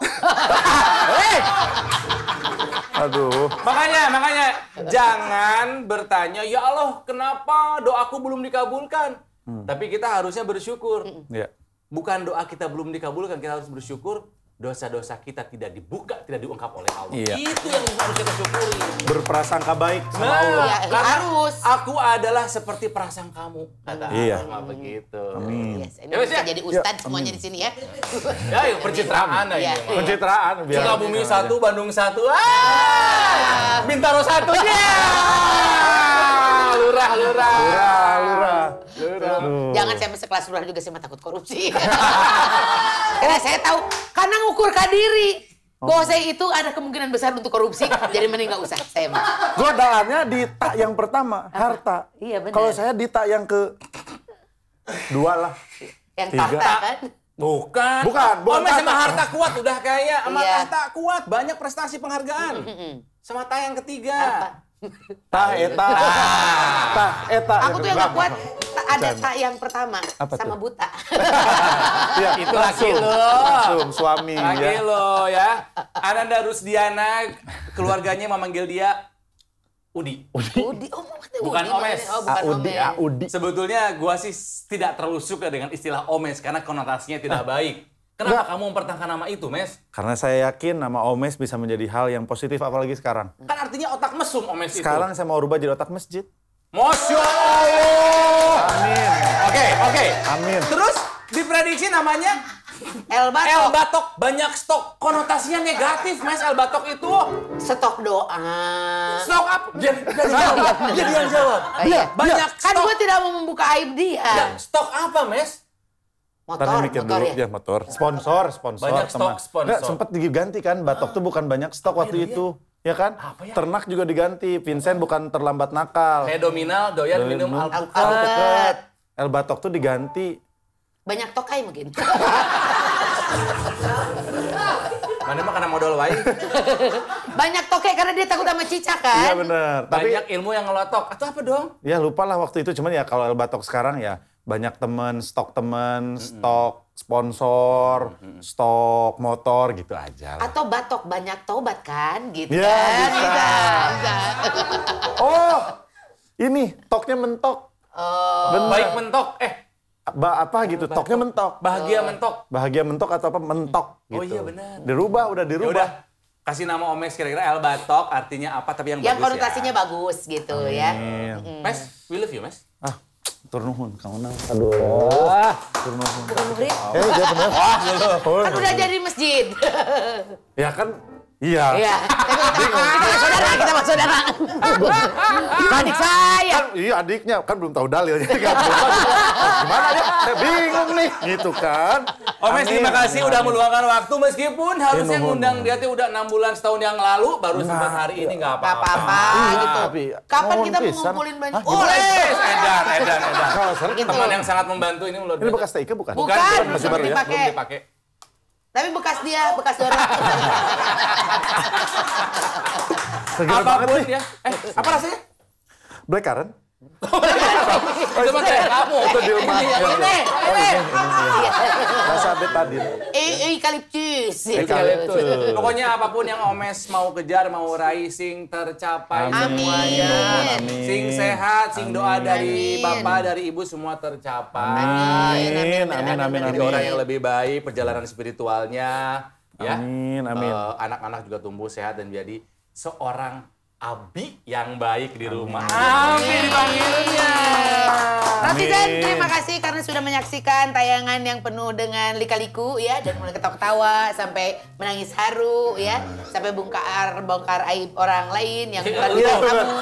Aduh. Makanya jangan bertanya, ya Allah, kenapa doaku belum dikabulkan? Tapi kita harusnya bersyukur. Iya. Bukan doa kita belum dikabulkan, kita harus bersyukur dosa-dosa kita tidak dibuka, tidak diungkap oleh Allah. Iya. Itu yang harus kita syukuri. Berprasangka baik sama Allah. Iya, karena harus. aku adalah seperti prasangkamu, kata Iya. Allah begitu. Amin. Yes, ini Ya, Mas, bisa ya? jadi ustadz semuanya di sini ya. Ya, yuk, pencitraan aja. Iya. Pencitraan biar. Sukabumi 1, Bandung 1, Bintaro 1, Lurah. Lurah. Jangan saya sekelas lurah juga, saya mah takut korupsi. Karena saya tahu, karena ngukur kadiri. Bahwa saya itu ada kemungkinan besar untuk korupsi, jadi mending nggak usah, saya mah. Godaannya di tak yang pertama, harta. Iya, benar. Kalau saya di tak yang ke 2 lah. Yang 3. tahta kan? Bukan Bukan sama tahta. harta kuat udah kaya, sama Iya. tahta kuat, banyak prestasi penghargaan. Sama tah yang ketiga. Apa? Tah eta. Tah eta. Aku tuh yang nggak kuat, ada tak yang pertama Apa sama tuh? buta. Ya, Itu laki lo. Langsung suami Laki ya. lo ya. Ananda Rusdiana, keluarganya memanggil dia Udi. Udi, oh Bukan Udi, Omes. oh bukan Udi, Omes. Udi. Sebetulnya gua sih tidak terlalu suka dengan istilah Omes karena konotasinya tidak baik. Kenapa kamu mempertahankan nama itu, Mes? Karena saya yakin nama Omes bisa menjadi hal yang positif apalagi sekarang. Kan artinya otak mesum Omes itu. Sekarang saya mau rubah jadi otak masjid. Masya Allah. Amin. Oke. Amin. Terus diprediksi namanya El Batok. El Batok, banyak stok. Konotasinya negatif, Mas. El Batok itu Stok doa. stok apa? Dia yang jawab. Iya. Banyak Kan stok. gue tidak mau membuka aib dia. Ya, stok apa, Mes? Motor, mikir motor dulu, ya. motor. Sponsor. Banyak stok teman. sponsor. Nggak, sempat diganti kan, Batok tuh bukan banyak stok waktu itu. Ya kan? Apa ya? Ternak juga diganti, Vincent bukan terlambat nakal. Kayak dominal, doyan minum alpukat. Alpukat. El Batok tuh diganti. Banyak tokai mungkin. Mana mah karena modal wae. Banyak tokai karena dia takut sama cicak kan? Iya benar. Tapi Banyak ilmu yang ngelotok. Atau apa dong? ya lupa lah waktu itu. Cuman ya kalau El Batok sekarang ya banyak temen, stok sponsor, stok motor gitu aja lah. Atau batok banyak tobat kan gitu Ya, kan? bisa. Bisa. Oh, ini toknya mentok. Bener. Baik mentok. Apa gitu, toknya mentok. Bahagia mentok. Bahagia mentok atau apa mentok gitu. Oh iya, benar. Dirubah, udah Ya dirubah. udah. Kasih nama Omes kira-kira El Batok artinya apa tapi yang Yang bagus konotasinya ya. bagus gitu ya. Mes, we love you, Mes. Ah, turnuhun kamu nang. Aduh. Turnuhun. Bukan murid. Dia bener. Kan udah jadi masjid. Ya kan, iya. Iya. Kita mah saudara. Adik saya. Kan, iya adiknya, kan belum tahu dalilnya. Gimana dia? Saya bingung nih, gitu kan. Omes, terima kasih udah meluangkan waktu meskipun harusnya nuhun. ngundang dia tuh udah 6 bulan setahun yang lalu baru sempat hari ini nggak Gak apa-apa. apa-apa gitu. tapi Kapan nuhun kita mau pisan. ngumpulin banyak? Hah, Oh, Edan. Kalau saya- Gitu. Teman yang sangat membantu ini menurut Ini bekas TIK bukan? Bukan, masih belum baru ya? dipakai. belum dipakai. Tapi bekas dia, bekas dorong. Segar banget Apapun nih. ya. Apa rasanya? Black currant? Itu mah kayak kamu. Itu di rumah. Ini, Oh, ini. Rasa betadine. Eukaliptus. Eukaliptus. Pokoknya apapun yang Omes mau kejar, mau raih, sing tercapai Amin. semuanya. Amin. Sing sehat, sing doa dari Amin. Bapak, dari Ibu semua tercapai. Amin. Jadi orang yang lebih baik, perjalanan spiritualnya. Ya. Amin. Anak-anak juga tumbuh sehat dan menjadi seorang abi yang baik di rumah. Amin. Dipanggilnya. Netizen, terima kasih karena sudah menyaksikan tayangan yang penuh dengan lika-liku ya, dan mulai ketawa-ketawa sampai menangis haru ya, sampai bongkar aib orang lain yang bukan bintang tamu,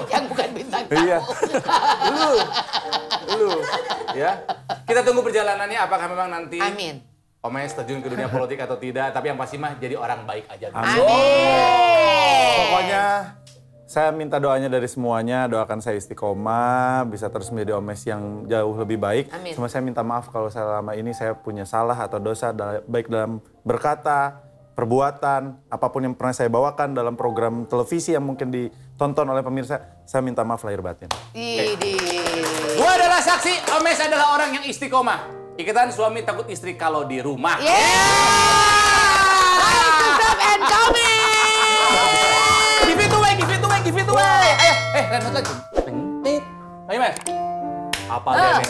yang bukan bintang tamu. Iya. Lu, ya. Kita tunggu perjalanannya apakah memang nanti Amin. Omes terjun ke dunia politik atau tidak, tapi yang pasti mah jadi orang baik aja. Amin. Pokoknya saya minta doanya dari semuanya, doakan saya istiqomah, bisa terus menjadi Omes yang jauh lebih baik. Amin. Cuma saya minta maaf kalau selama ini saya punya salah atau dosa, baik dalam berkata, perbuatan, apapun yang pernah saya bawakan dalam program televisi yang mungkin ditonton oleh pemirsa, saya minta maaf lahir batin. Gua adalah saksi, Omes adalah orang yang istiqomah. Ikatan suami takut istri kalau di rumah. Subscribe and comment. Give it away. Ayo, Renhot lagi. Ayo, Mas. Apa dia nih?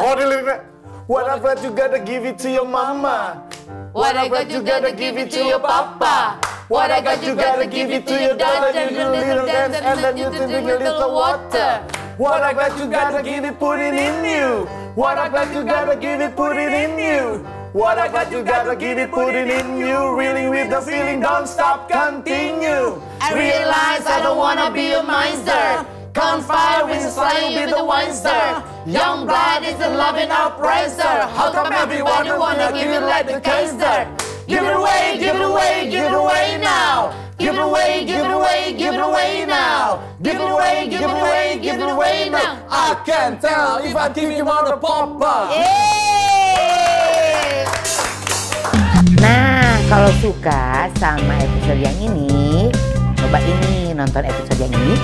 Oh, di liriknya. What about you gotta give it to your mama? What I got you gotta give it to your papa. What I got you gotta give it to your dad. And you little dance and then you drink a little water. What I got you gotta give it, put it in you. What I got you gotta give it, put it in you. What I got you gotta give it, put it in you. Reeling with the feeling, don't stop, continue. I realize I don't wanna be a miser. Count fire with the flying, be the wiser. Young blood is in love and oppressor. How come everybody wanna give it like the Kaiser? Give it away, give it away, give it away now. Give it away, give it away, give it away now. Give it away, give it away, give it away now. I can't tell if I give you more the papa. Nah, kalau suka sama episode yang ini, coba ini nonton episode yang ini